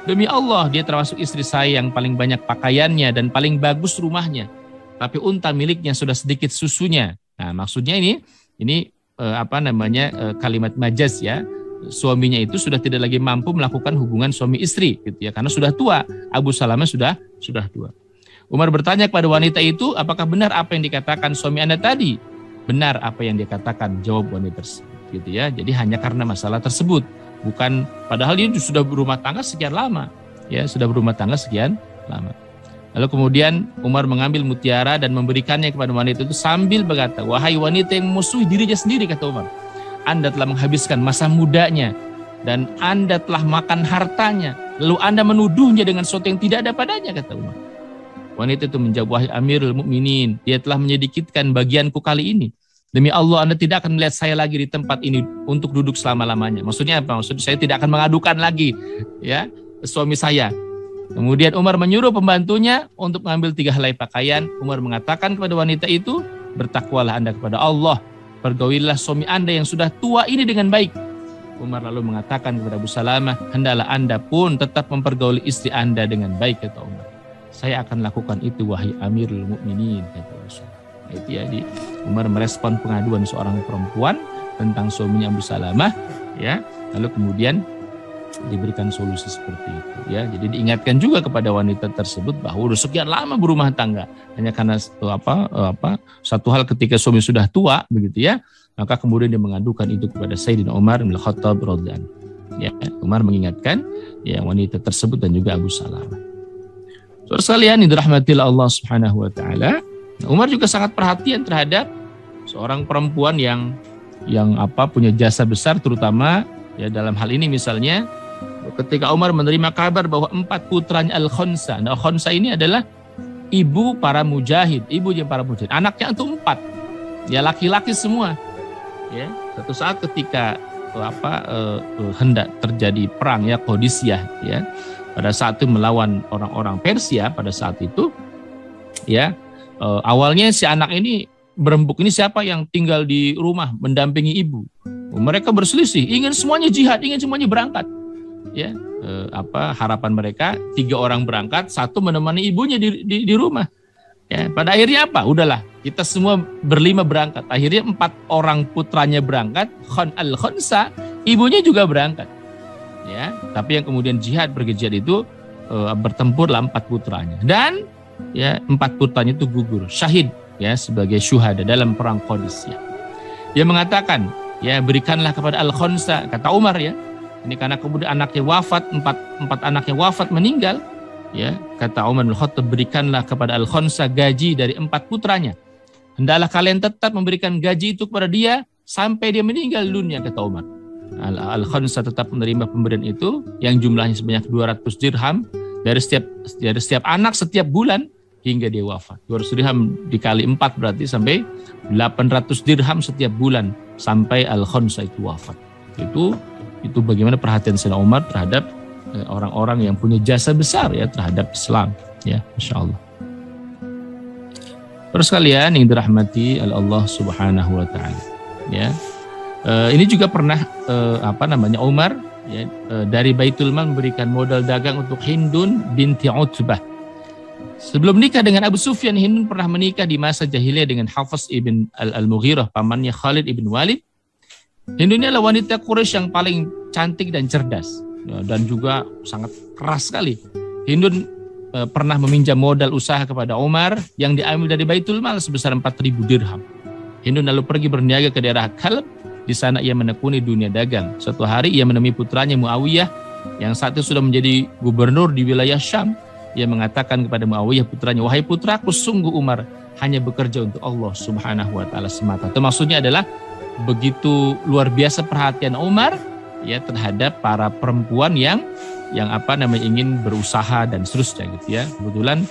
Demi Allah, dia termasuk istri saya yang paling banyak pakaiannya dan paling bagus rumahnya. Tapi unta miliknya sudah sedikit susunya. Nah, maksudnya ini kalimat majaz, ya. Suaminya itu sudah tidak lagi mampu melakukan hubungan suami istri, gitu ya, karena sudah tua. Abu Salamah sudah tua. Umar bertanya kepada wanita itu, apakah benar apa yang dikatakan suami Anda tadi? Benar apa yang dia katakan, jawab wanita tersebut, gitu ya. Jadi hanya karena masalah tersebut, bukan, padahal dia sudah berumah tangga sekian lama, ya, Lalu kemudian Umar mengambil mutiara dan memberikannya kepada wanita itu sambil berkata, wahai wanita yang memusuhi dirinya sendiri, kata Umar, Anda telah menghabiskan masa mudanya dan Anda telah makan hartanya, lalu Anda menuduhnya dengan sesuatu yang tidak ada padanya, kata Umar. Wanita itu menjawab, wahai Amirul Mukminin, dia telah menyedikitkan bagianku kali ini. Demi Allah, Anda tidak akan melihat saya lagi di tempat ini untuk duduk selama-lamanya. Maksudnya apa? Maksudnya saya tidak akan mengadukan lagi, ya, suami saya. Kemudian Umar menyuruh pembantunya untuk mengambil 3 helai pakaian. Umar mengatakan kepada wanita itu, bertakwalah Anda kepada Allah. Pergaulilah suami Anda yang sudah tua ini dengan baik. Umar lalu mengatakan kepada Abu Salamah, hendaklah Anda pun tetap mempergauli istri Anda dengan baik, kata Umar. Saya akan lakukan itu, wahai Amirul Mukminin, kata Rasulullah. Itu ya, Umar merespon pengaduan seorang perempuan tentang suaminya Abu Salamah, ya. Lalu kemudian diberikan solusi seperti itu, ya. Jadi diingatkan juga kepada wanita tersebut bahwa udah sekian lama berumah tangga, hanya karena satu hal ketika suami sudah tua, begitu ya, maka kemudian dia mengadukan itu kepada Sayyidina Umar bin Khattab radhiyallahu anhu. Ya, Umar mengingatkan, ya, wanita tersebut dan juga Abu Salamah. Saudara sekalian, dirahmati Allah Subhanahu wa taala, Umar juga sangat perhatian terhadap seorang perempuan yang punya jasa besar, terutama ya dalam hal ini misalnya ketika Umar menerima kabar bahwa 4 putranya Al-Khunsa. Nah, Al-Khunsa ini adalah ibu para mujahid, anaknya itu 4. Ya, laki-laki semua. Ya, satu saat ketika hendak terjadi perang, ya, Qadisiyah, ya. Pada saat itu melawan orang-orang Persia pada saat itu, Ya, awalnya si anak ini berembuk, ini siapa yang tinggal di rumah mendampingi ibu? Mereka berselisih, ingin semuanya jihad, ingin semuanya berangkat. Ya, harapan mereka 3 orang berangkat, 1 menemani ibunya di rumah. Ya, pada akhirnya apa? Udahlah, kita semua berlima berangkat. Akhirnya 4 orang putranya berangkat, Khon al-Khonsa, ibunya juga berangkat. Ya, tapi yang kemudian pergi jihad itu bertempurlah 4 putranya. Dan ya 4 putranya itu gugur, syahid ya sebagai syuhada dalam perang Qadisiyah. Dia mengatakan, ya berikanlah kepada al-Khonsa, kata Umar ya. Ini karena kemudian anaknya wafat, 4 anaknya wafat meninggal. Ya, kata Umar bin Khattab, berikanlah kepada Al-Khonsa gaji dari 4 putranya. Hendaklah kalian tetap memberikan gaji itu kepada dia sampai dia meninggal dunia, kata Umar. Al-Khonsa tetap menerima pemberian itu yang jumlahnya sebanyak 200 dirham dari setiap anak setiap bulan hingga dia wafat. 200 dirham dikali 4 berarti sampai 800 dirham setiap bulan sampai Al-Khonsa itu wafat. Itu bagaimana perhatian Sayyidina Umar terhadap orang-orang yang punya jasa besar ya terhadap Islam, ya, Masya Allah. Terus kalian yang dirahmati Allah Subhanahu Wa Taala, ya, ini juga pernah Umar ya, dari Baitul Mal memberikan modal dagang untuk Hindun binti Utbah. Sebelum nikah dengan Abu Sufyan, Hindun pernah menikah di masa jahiliyah dengan Hafs ibn al-Mughirah, pamannya Khalid ibn Walid. Hindun adalah wanita Quraisy yang paling cantik dan cerdas, dan juga sangat keras sekali. Hindun pernah meminjam modal usaha kepada Umar yang diambil dari Baitul Mal sebesar 4.000 dirham. Hindun lalu pergi berniaga ke daerah Kalb. Di sana ia menekuni dunia dagang. Suatu hari ia menemui putranya Muawiyah yang saat itu sudah menjadi gubernur di wilayah Syam. Ia mengatakan kepada Muawiyah putranya, "Wahai putraku, sungguh Umar hanya bekerja untuk Allah Subhanahu Wa Taala semata." Itu maksudnya adalah begitu luar biasa perhatian Umar ya terhadap para perempuan yang ingin berusaha dan seterusnya gitu ya. Kebetulan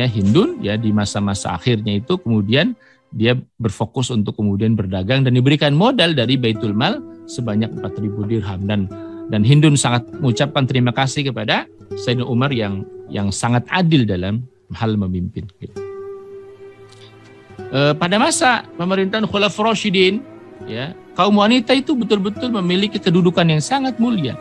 Hindun ya di masa-masa akhirnya itu kemudian dia berfokus untuk kemudian berdagang dan diberikan modal dari Baitul Mal sebanyak 4.000 dirham dan Hindun sangat mengucapkan terima kasih kepada Sayyidina Umar yang sangat adil dalam hal memimpin gitu. Pada masa pemerintahan Khulafaur Rasyidin ya, kaum wanita itu betul-betul memiliki kedudukan yang sangat mulia.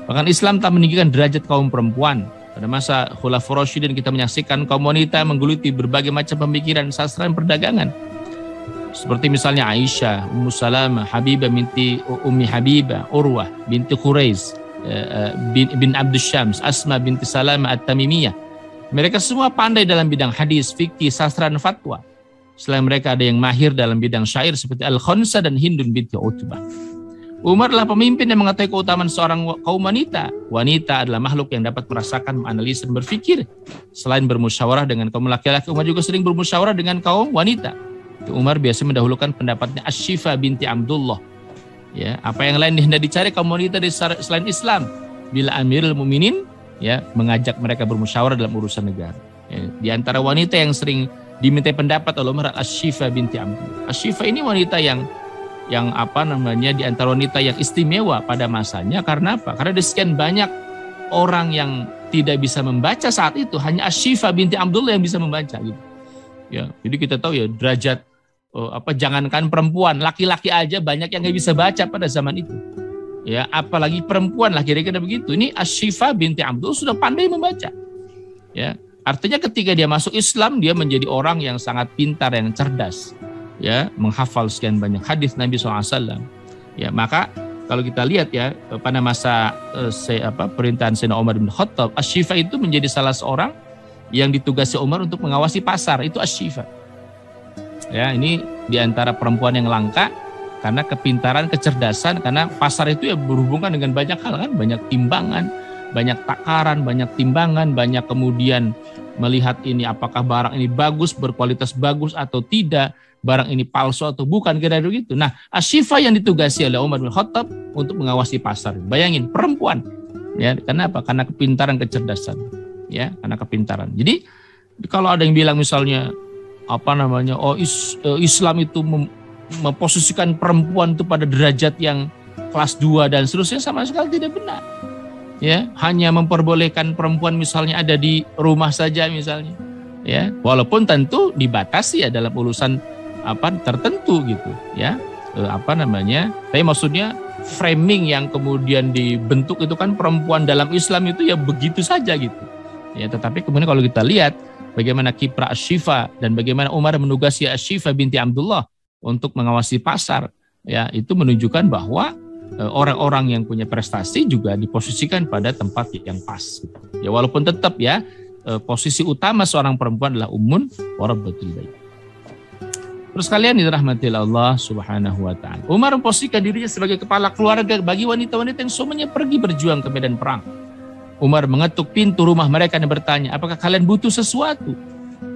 Bahkan Islam tak meninggikan derajat kaum perempuan. Pada masa Khulafaur Rasyidin kita menyaksikan kaum wanita menggeluti berbagai macam pemikiran sastra dan perdagangan. Seperti misalnya Aisyah, Ummu Salamah, Habibah binti Ummi Habibah, Urwah binti Quraiz, bin Abdus Syams, Asma binti Salamah At-Tamimiyah. Mereka semua pandai dalam bidang hadis, fikih, sastra dan fatwa. Selain mereka ada yang mahir dalam bidang syair seperti Al-Khonsa dan Hindun binti Utbah. Umar adalah pemimpin yang mengetahui keutamaan seorang kaum wanita. Wanita adalah makhluk yang dapat merasakan, menganalisis, dan berpikir. Selain bermusyawarah dengan kaum laki-laki, Umar juga sering bermusyawarah dengan kaum wanita. Umar biasa mendahulukan pendapatnya Asy-Syifa binti Abdullah. Ya, apa yang lain hendak dicari kaum wanita selain Islam? Bila Amirul Mukminin ya mengajak mereka bermusyawarah dalam urusan negara. Ya, di antara wanita yang sering dimintai pendapat oleh Umar Asy-Syifa binti Abdullah. Asy-Syifa ini wanita yang di antara wanita yang istimewa pada masanya. Karena apa? Karena ada sekian banyak orang yang tidak bisa membaca saat itu, hanya Asy-Syifa binti Abdullah yang bisa membaca gitu. Ya, jadi kita tahu ya derajat jangankan perempuan, laki-laki aja banyak yang nggak bisa baca pada zaman itu. Ya, apalagi perempuan lah kira-kira begitu. Ini Asy-Syifa binti Abdullah sudah pandai membaca. Ya, artinya ketika dia masuk Islam, dia menjadi orang yang sangat pintar, yang cerdas. Ya, menghafal sekian banyak hadis Nabi SAW. Ya, maka kalau kita lihat ya pada masa perintahan Sayyidina Umar bin Khattab, Asy-Syifa itu menjadi salah seorang yang ditugasi Umar untuk mengawasi pasar, itu Asy-Syifa. Ya, ini diantara perempuan yang langka karena kepintaran, kecerdasan, karena pasar itu ya berhubungan dengan banyak hal kan, banyak timbangan, banyak takaran, banyak timbangan, banyak kemudian melihat ini apakah barang ini bagus, berkualitas bagus atau tidak, barang ini palsu atau bukan, kira-kira begitu. Nah, Asy-Syifa yang ditugasi oleh Umar bin Khattab untuk mengawasi pasar. Bayangin, perempuan. Ya, kenapa? Karena kepintaran, kecerdasan. Ya, karena kepintaran. Jadi kalau ada yang bilang misalnya Islam itu memposisikan perempuan itu pada derajat yang kelas 2 dan seterusnya, sama sekali tidak benar. Ya, hanya memperbolehkan perempuan misalnya ada di rumah saja misalnya. ya, walaupun tentu dibatasi ya dalam urusan tertentu gitu ya, tapi maksudnya framing yang kemudian dibentuk itu kan perempuan dalam Islam itu ya begitu saja gitu ya. Tetapi kemudian kalau kita lihat bagaimana kiprah Asy-Syifa dan bagaimana Umar menugasi Asy-Syifa binti Abdullah untuk mengawasi pasar ya, itu menunjukkan bahwa orang-orang yang punya prestasi juga diposisikan pada tempat yang pas gitu. Ya walaupun tetap ya posisi utama seorang perempuan adalah ummun wa rabbatul bait. Terus kalian dirahmati Allah Subhanahu wa taala. Umar memposisikan dirinya sebagai kepala keluarga bagi wanita-wanita yang suaminya pergi berjuang ke medan perang. Umar mengetuk pintu rumah mereka dan bertanya, "Apakah kalian butuh sesuatu?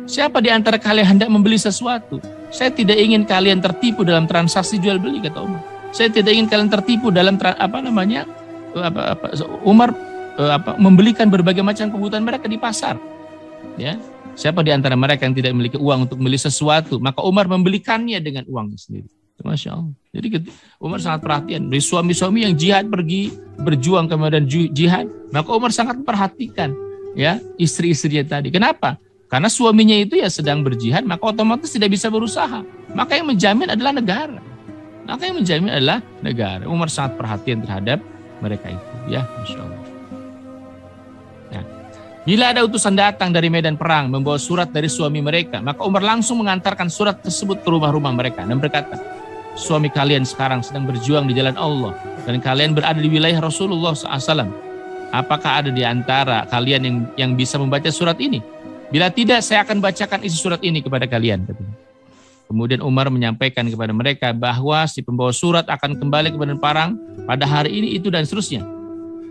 Siapa di antara kalian hendak membeli sesuatu? Saya tidak ingin kalian tertipu dalam transaksi jual beli," kata Umar. "Saya tidak ingin kalian tertipu dalam Umar membelikan berbagai macam kebutuhan mereka di pasar. Ya. Siapa di antara mereka yang tidak memiliki uang untuk membeli sesuatu, maka Umar membelikannya dengan uangnya sendiri." Masya Allah. Jadi Umar sangat perhatian. Dari suami-suami yang jihad pergi berjuang ke medan jihad, maka Umar sangat memperhatikan ya istri-istrinya tadi. Kenapa? Karena suaminya itu ya sedang berjihad, maka otomatis tidak bisa berusaha. Maka yang menjamin adalah negara. Umar sangat perhatian terhadap mereka itu. Ya, Masya Allah. Bila ada utusan datang dari medan perang membawa surat dari suami mereka, maka Umar langsung mengantarkan surat tersebut ke rumah-rumah mereka dan berkata, "Suami kalian sekarang sedang berjuang di jalan Allah dan kalian berada di wilayah Rasulullah SAW. Apakah ada di antara kalian yang bisa membaca surat ini? Bila tidak, saya akan bacakan isi surat ini kepada kalian." Kemudian Umar menyampaikan kepada mereka bahwa si pembawa surat akan kembali ke medan perang pada hari ini, itu dan seterusnya.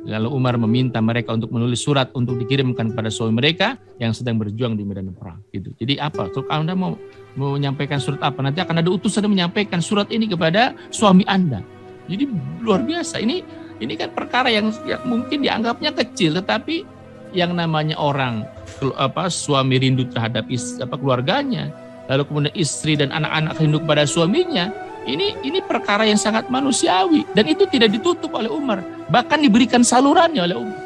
Lalu Umar meminta mereka untuk menulis surat untuk dikirimkan kepada suami mereka yang sedang berjuang di medan perang. Gitu. Jadi apa? Kalau Anda mau menyampaikan surat apa? Nanti akan ada utusan yang menyampaikan surat ini kepada suami Anda. Jadi luar biasa. Ini kan perkara yang mungkin dianggapnya kecil, tetapi yang namanya orang suami rindu terhadap keluarganya, lalu kemudian istri dan anak-anak rindu kepada suaminya. Ini perkara yang sangat manusiawi dan itu tidak ditutup oleh Umar, bahkan diberikan salurannya oleh Umar.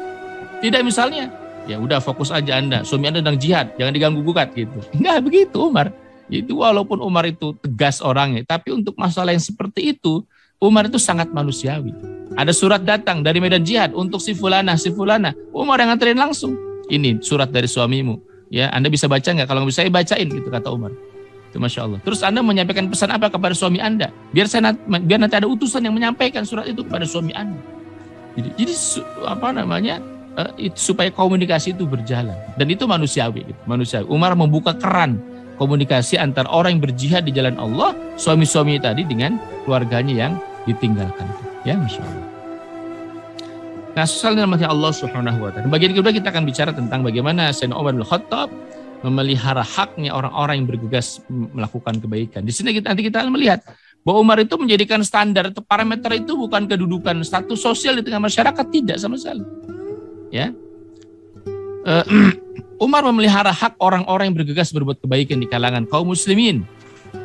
Tidak misalnya, ya udah fokus aja Anda, suami Anda sedang jihad, jangan diganggu gugat gitu. Enggak begitu Umar. Itu walaupun Umar itu tegas orangnya, tapi untuk masalah yang seperti itu, Umar itu sangat manusiawi. Ada surat datang dari medan jihad untuk si fulana, Umar yang nganterin langsung. Ini surat dari suamimu. Ya, Anda bisa baca nggak? Kalau nggak bisa, saya bacain gitu kata Umar. Itu Masya Allah. Terus Anda menyampaikan pesan apa kepada suami Anda? Biar nanti ada utusan yang menyampaikan surat itu kepada suami Anda. Jadi supaya komunikasi itu berjalan. Dan itu manusiawi. Gitu. Manusiawi. Umar membuka keran komunikasi antara orang yang berjihad di jalan Allah, suami-suami tadi dengan keluarganya yang ditinggalkan. Ya, Masya Allah. Nah, soalnya Allah Subhanahu wa taala. Bagian kedua kita akan bicara tentang bagaimana Sayyidina Umar bin Khattab memelihara haknya orang-orang yang bergegas melakukan kebaikan. Di sini nanti kita akan melihat bahwa Umar itu menjadikan standar atau parameter itu bukan kedudukan status sosial di tengah masyarakat, tidak sama sekali. Ya, Umar memelihara hak orang-orang yang bergegas berbuat kebaikan di kalangan kaum muslimin.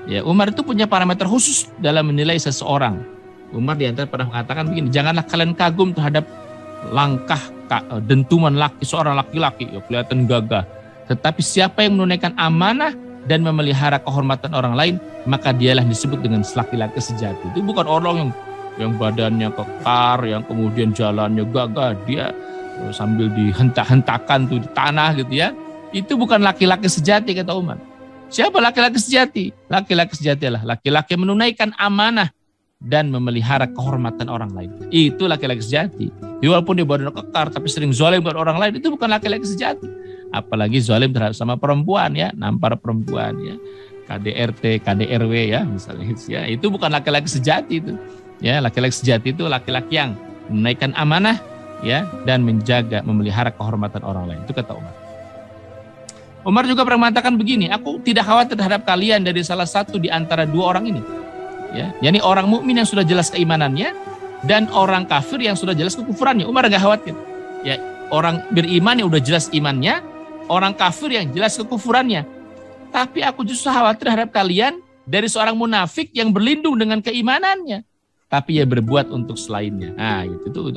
Ya, Umar itu punya parameter khusus dalam menilai seseorang. Umar diantara pernah mengatakan begini, janganlah kalian kagum terhadap langkah dentuman seorang laki-laki, ya kelihatan gagah. Tetapi siapa yang menunaikan amanah dan memelihara kehormatan orang lain, maka dialah disebut dengan laki-laki sejati. Itu bukan orang yang badannya kekar, yang kemudian jalannya gagah, dia sambil dihentak-hentakan tuh di tanah gitu ya. Itu bukan laki-laki sejati kata Umar. Siapa laki-laki sejati? Laki-laki sejati adalah laki-laki yang menunaikan amanah dan memelihara kehormatan orang lain. Itu laki-laki sejati. Walaupun dia badannya kekar tapi sering zalim kepada orang lain, itu bukan laki-laki sejati. Apalagi zalim terhadap sama perempuan ya, nampar perempuan ya, KDRT, KDRW ya misalnya ya, itu bukan laki-laki sejati itu. Ya, laki-laki sejati itu laki-laki yang menunaikan amanah ya dan menjaga memelihara kehormatan orang lain. Itu kata Umar. Umar juga pernah mengatakan begini, aku tidak khawatir terhadap kalian dari salah satu di antara dua orang ini. Ya, yakni orang mukmin yang sudah jelas keimanannya dan orang kafir yang sudah jelas kekufurannya. Umar enggak khawatir. Ya, orang beriman yang sudah jelas imannya, orang kafir yang jelas kekufurannya. Tapi aku justru khawatir terhadap kalian dari seorang munafik yang berlindung dengan keimanannya, tapi ia berbuat untuk selainnya. Nah, itu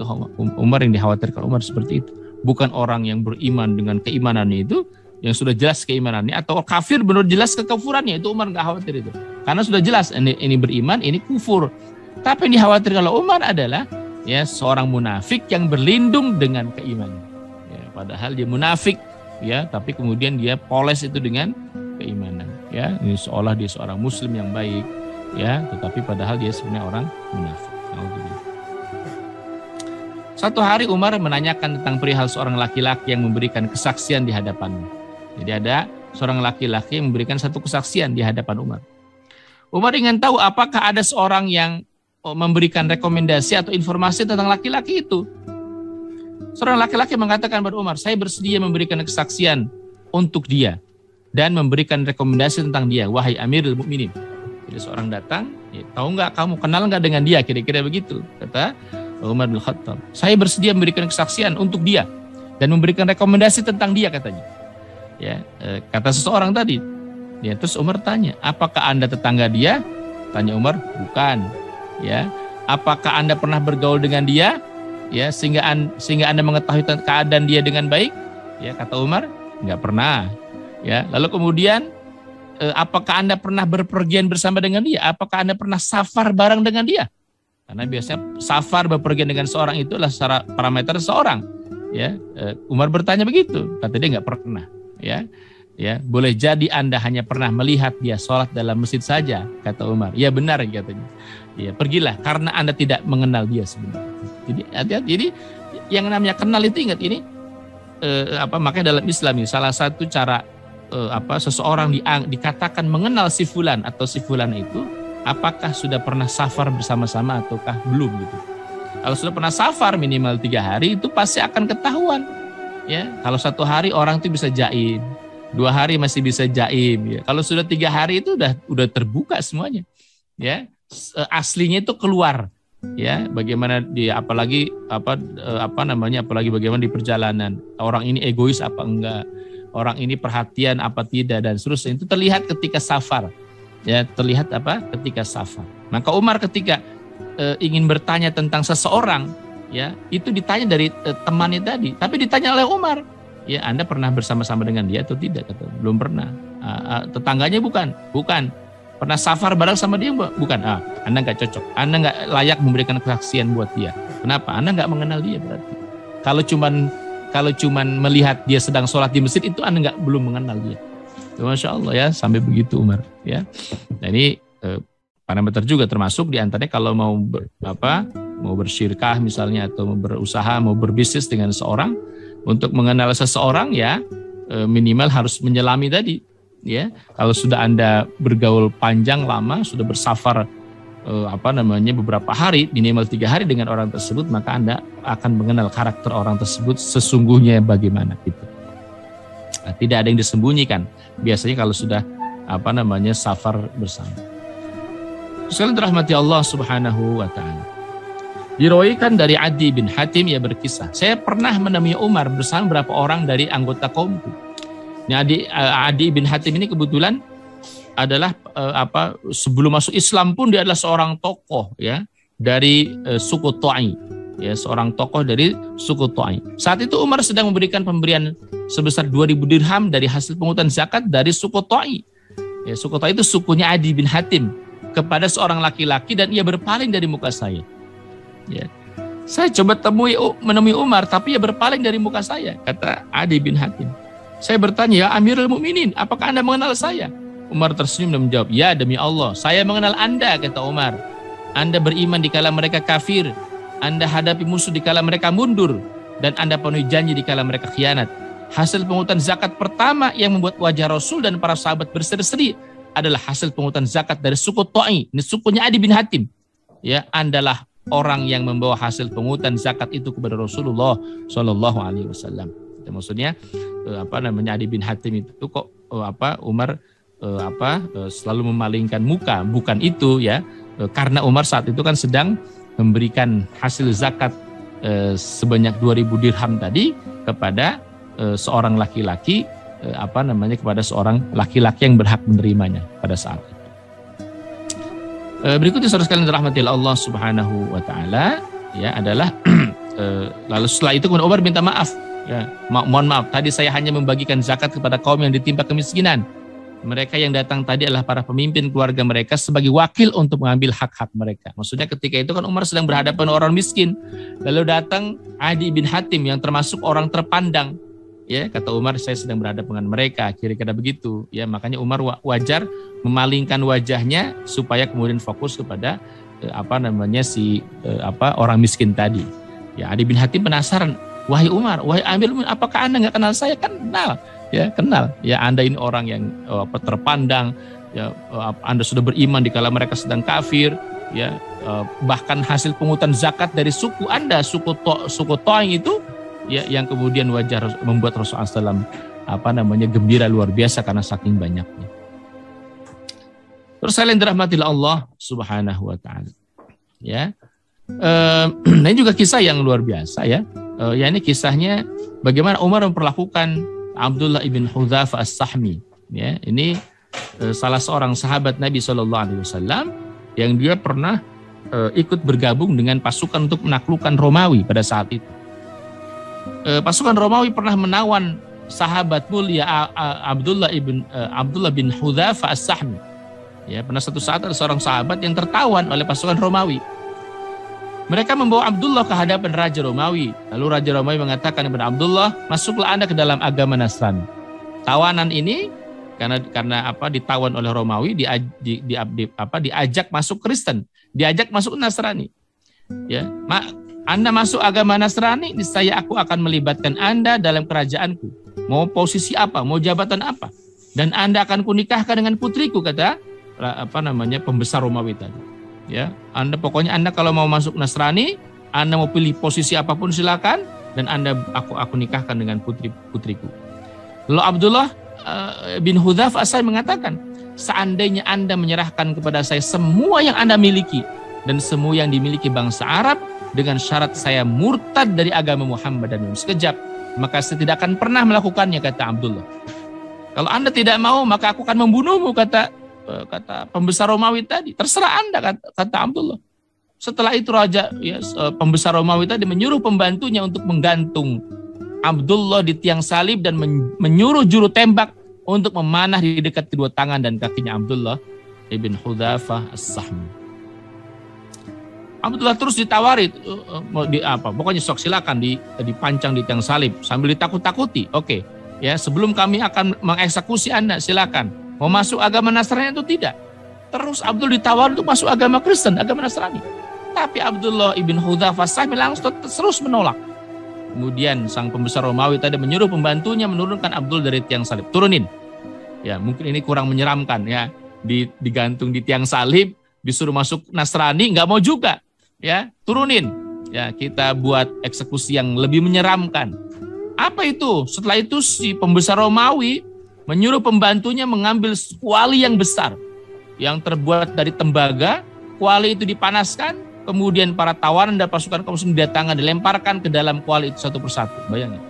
Umar yang dikhawatirkan Umar seperti itu. Bukan orang yang beriman dengan keimanannya itu, yang sudah jelas keimanannya, atau kafir benar jelas kekafurannya, itu Umar nggak khawatir itu. Karena sudah jelas ini beriman, ini kufur. Tapi yang dikhawatir kalau Umar adalah ya seorang munafik yang berlindung dengan keimanan. Ya, padahal dia munafik, ya, tapi kemudian dia poles itu dengan keimanan. Ya, ini seolah dia seorang Muslim yang baik, ya, tetapi padahal dia sebenarnya orang munafik. Satu hari Umar menanyakan tentang perihal seorang laki-laki yang memberikan kesaksian di hadapannya. Jadi ada seorang laki-laki yang memberikan satu kesaksian di hadapan Umar. Umar ingin tahu apakah ada seorang yang memberikan rekomendasi atau informasi tentang laki-laki itu. Seorang laki-laki mengatakan kepada Umar, saya bersedia memberikan kesaksian untuk dia dan memberikan rekomendasi tentang dia, wahai Amirul Mukminin. Jadi seorang datang, ya, tahu nggak, kamu kenal nggak dengan dia, kira-kira begitu, kata Umar bin Khattab. Saya bersedia memberikan kesaksian untuk dia dan memberikan rekomendasi tentang dia, katanya. Ya, kata seseorang tadi. Ya, terus Umar tanya, apakah Anda tetangga dia? Tanya Umar, bukan. Ya, apakah Anda pernah bergaul dengan dia? Ya, sehingga Anda mengetahui keadaan dia dengan baik? Ya, kata Umar, nggak pernah. Ya, lalu kemudian apakah Anda pernah berpergian bersama dengan dia? Apakah Anda pernah safar bareng dengan dia? Karena biasanya safar bepergian dengan seorang itu adalah secara parameter seorang. Ya, Umar bertanya begitu, kata dia nggak pernah. Ya, boleh jadi Anda hanya pernah melihat dia sholat dalam masjid saja, kata Umar. Ya benar, katanya. Ya, pergilah karena Anda tidak mengenal dia sebenarnya. Jadi hati-hati. Jadi yang namanya kenal itu, ingat ini makanya dalam Islam ini salah satu cara seseorang dikatakan mengenal si fulan atau si fulan itu, apakah sudah pernah safar bersama-sama ataukah belum gitu. Kalau sudah pernah safar minimal 3 hari itu pasti akan ketahuan. Ya, kalau 1 hari orang itu bisa jaim, 2 hari masih bisa jaim. Ya. Kalau sudah 3 hari itu udah terbuka semuanya. Ya, aslinya itu keluar. Ya, bagaimana dia apalagi bagaimana di perjalanan. Orang ini egois apa enggak? Orang ini perhatian apa tidak, dan seterusnya. Itu terlihat ketika safar. Ya, terlihat ketika safar. Maka Umar ketika ingin bertanya tentang seseorang, ya, itu ditanya dari temannya tadi, tapi ditanya oleh Umar, ya, Anda pernah bersama-sama dengan dia atau tidak? Kata, belum pernah. Tetangganya bukan. Pernah safar bareng sama dia? Bukan. Anda nggak cocok. Anda nggak layak memberikan kesaksian buat dia. Kenapa? Anda nggak mengenal dia berarti. Kalau cuman melihat dia sedang sholat di masjid, itu Anda belum mengenal dia. Masya Allah, ya, sampai begitu Umar. Ya, nah ini parameter juga termasuk diantaranya kalau mau bersyirkah misalnya, atau mau berusaha, mau berbisnis dengan seseorang, untuk mengenal seseorang, ya, minimal harus menyelami tadi. Ya, kalau sudah Anda bergaul panjang lama, sudah bersafar beberapa hari, minimal 3 hari dengan orang tersebut, maka Anda akan mengenal karakter orang tersebut sesungguhnya bagaimana gitu. Nah, tidak ada yang disembunyikan. Biasanya kalau sudah safar bersama. Sekalian dirahmati Allah Subhanahu wa taala. Diriwayatkan dari Adi bin Hatim, ia berkisah, saya pernah menemui Umar bersama beberapa orang dari anggota kaumku. Nah, Adi bin Hatim ini kebetulan adalah sebelum masuk Islam pun dia adalah seorang tokoh, ya, dari suku Ta'i, ya, seorang tokoh dari suku Ta'i. Saat itu Umar sedang memberikan pemberian sebesar 2.000 dirham dari hasil pungutan zakat dari suku Ta'i. Ya, suku Ta'i itu sukunya Adi bin Hatim, kepada seorang laki-laki, dan ia berpaling dari muka saya. Ya. Saya coba menemui Umar, tapi ia berpaling dari muka saya, kata Adi bin Hatim. Saya bertanya, ya Amirul Mukminin, apakah Anda mengenal saya? Umar tersenyum dan menjawab, ya demi Allah, saya mengenal Anda, kata Umar. Anda beriman dikala mereka kafir, Anda hadapi musuh dikala mereka mundur, dan Anda penuhi janji dikala mereka khianat. Hasil pungutan zakat pertama yang membuat wajah Rasul dan para sahabat berseri-seri adalah hasil pungutan zakat dari suku Ta'i. Ini sukunya Adi bin Hatim. Ya, Andalah orang yang membawa hasil pungutan zakat itu kepada Rasulullah Shallallahu Alaihi Wasallam. Maksudnya Adi bin Hatim itu kok Umar selalu memalingkan muka, bukan itu, ya, karena Umar saat itu kan sedang memberikan hasil zakat sebanyak 2.000 dirham tadi kepada seorang laki-laki, kepada seorang laki-laki yang berhak menerimanya pada saat itu. Berikutnya saudara sekalian dirahmati Allah Subhanahu wa taala, ya, adalah lalu setelah itu kemudian Umar minta maaf, Ya, mohon maaf, tadi saya hanya membagikan zakat kepada kaum yang ditimpa kemiskinan. Mereka yang datang tadi adalah para pemimpin keluarga mereka sebagai wakil untuk mengambil hak-hak mereka. Maksudnya ketika itu kan Umar sedang berhadapan dengan orang miskin. Lalu datang Adi bin Hatim yang termasuk orang terpandang. Ya, kata Umar, saya sedang berhadapan dengan mereka, kira-kira begitu. Ya, makanya Umar wajar memalingkan wajahnya supaya kemudian fokus kepada orang miskin tadi. Ya, Adi bin Hatim penasaran, wahai Umar, wahai Amirul Mukminin, apakah Anda nggak kenal saya? Kenal. Ya, kenal. Ya, Anda ini orang yang terpandang. Ya, Anda sudah beriman dikala mereka sedang kafir. Ya, bahkan hasil pungutan zakat dari suku Anda, suku Toing itu, ya, yang kemudian wajar membuat Rasulullah SAW gembira luar biasa karena saking banyaknya. Terus kalian dirahmatilah Allah Subhanahu wa taala. Ya. Ini juga kisah yang luar biasa ya. Ya, ini kisahnya bagaimana Umar memperlakukan Abdullah ibn Hudzafah as-Sahmi. Ya, ini salah seorang sahabat Nabi SAW yang dia pernah ikut bergabung dengan pasukan untuk menaklukkan Romawi pada saat itu. Pasukan Romawi pernah menawan sahabat mulia Abdullah bin Hudzafah as-Sahmi. Ya, pernah satu saat ada seorang sahabat yang tertawan oleh pasukan Romawi. Mereka membawa Abdullah ke hadapan Raja Romawi. Lalu Raja Romawi mengatakan kepada Abdullah, masuklah Anda ke dalam agama Nasrani. Tawanan ini karena ditawan oleh Romawi, diajak masuk Kristen, diajak masuk Nasrani. Ya, Anda masuk agama Nasrani, niscaya aku akan melibatkan Anda dalam kerajaanku. Mau posisi apa, mau jabatan apa, dan Anda akan kunikahkan dengan putriku, kata pembesar Romawi tadi. Ya, pokoknya Anda kalau mau masuk Nasrani, Anda mau pilih posisi apapun silakan, dan aku nikahkan dengan putriku. Lalu Abdullah bin Hudzafah as-Sahmi mengatakan, seandainya Anda menyerahkan kepada saya semua yang Anda miliki dan semua yang dimiliki bangsa Arab dengan syarat saya murtad dari agama Muhammad dan sekejap, maka saya tidak akan pernah melakukannya, kata Abdullah. Kalau Anda tidak mau, maka aku akan membunuhmu, kata pembesar Romawi tadi. Terserah Anda, kata Abdullah. Setelah itu pembesar Romawi tadi menyuruh pembantunya untuk menggantung Abdullah di tiang salib dan menyuruh juru tembak untuk memanah di dekat kedua tangan dan kakinya Abdullah ibn Hudzafah as-Sahmi. Abdullah terus ditawari, pokoknya sok silakan dipancang di tiang salib sambil ditakut-takuti. Oke, ya, sebelum kami akan mengeksekusi Anda, silakan. Mau masuk agama Nasrani atau tidak? Terus Abdullah ditawar untuk masuk agama Kristen, agama Nasrani. Tapi Abdullah ibn Hudzafah as-Sahmi langsung terus menolak. Kemudian sang pembesar Romawi tadi menyuruh pembantunya menurunkan Abdullah dari tiang salib. Turunin. Ya, mungkin ini kurang menyeramkan ya. Digantung di tiang salib, disuruh masuk Nasrani, nggak mau juga. Ya, turunin. Ya, kita buat eksekusi yang lebih menyeramkan. Apa itu? Setelah itu si pembesar Romawi menyuruh pembantunya mengambil kuali yang besar yang terbuat dari tembaga. Kuali itu dipanaskan, kemudian para tawanan dan pasukan kaum muslimin didatangkan, dilemparkan ke dalam kuali itu satu persatu. Bayangin.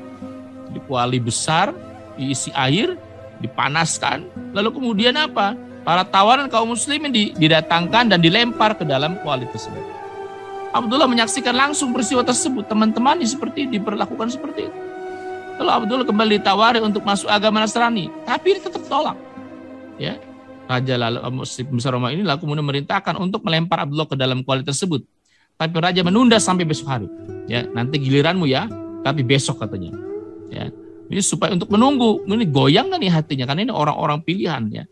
Di kuali besar diisi air, dipanaskan, lalu kemudian apa? Para tawanan kaum muslimin didatangkan dan dilempar ke dalam kuali tersebut. Abdullah menyaksikan langsung peristiwa tersebut. Teman-temannya diperlakukan seperti itu. Lalu Abdullah kembali ditawari untuk masuk agama Nasrani, tapi dia tetap tolak. Ya, Raja besar Romawi ini lalu kemudian memerintahkan untuk melempar Abdullah ke dalam kuali tersebut. Tapi Raja menunda sampai besok hari. Ya, nanti giliranmu ya, tapi besok katanya. Ya, ini supaya untuk menunggu. Ini goyang nggak nih hatinya? Karena ini orang-orang pilihan ya.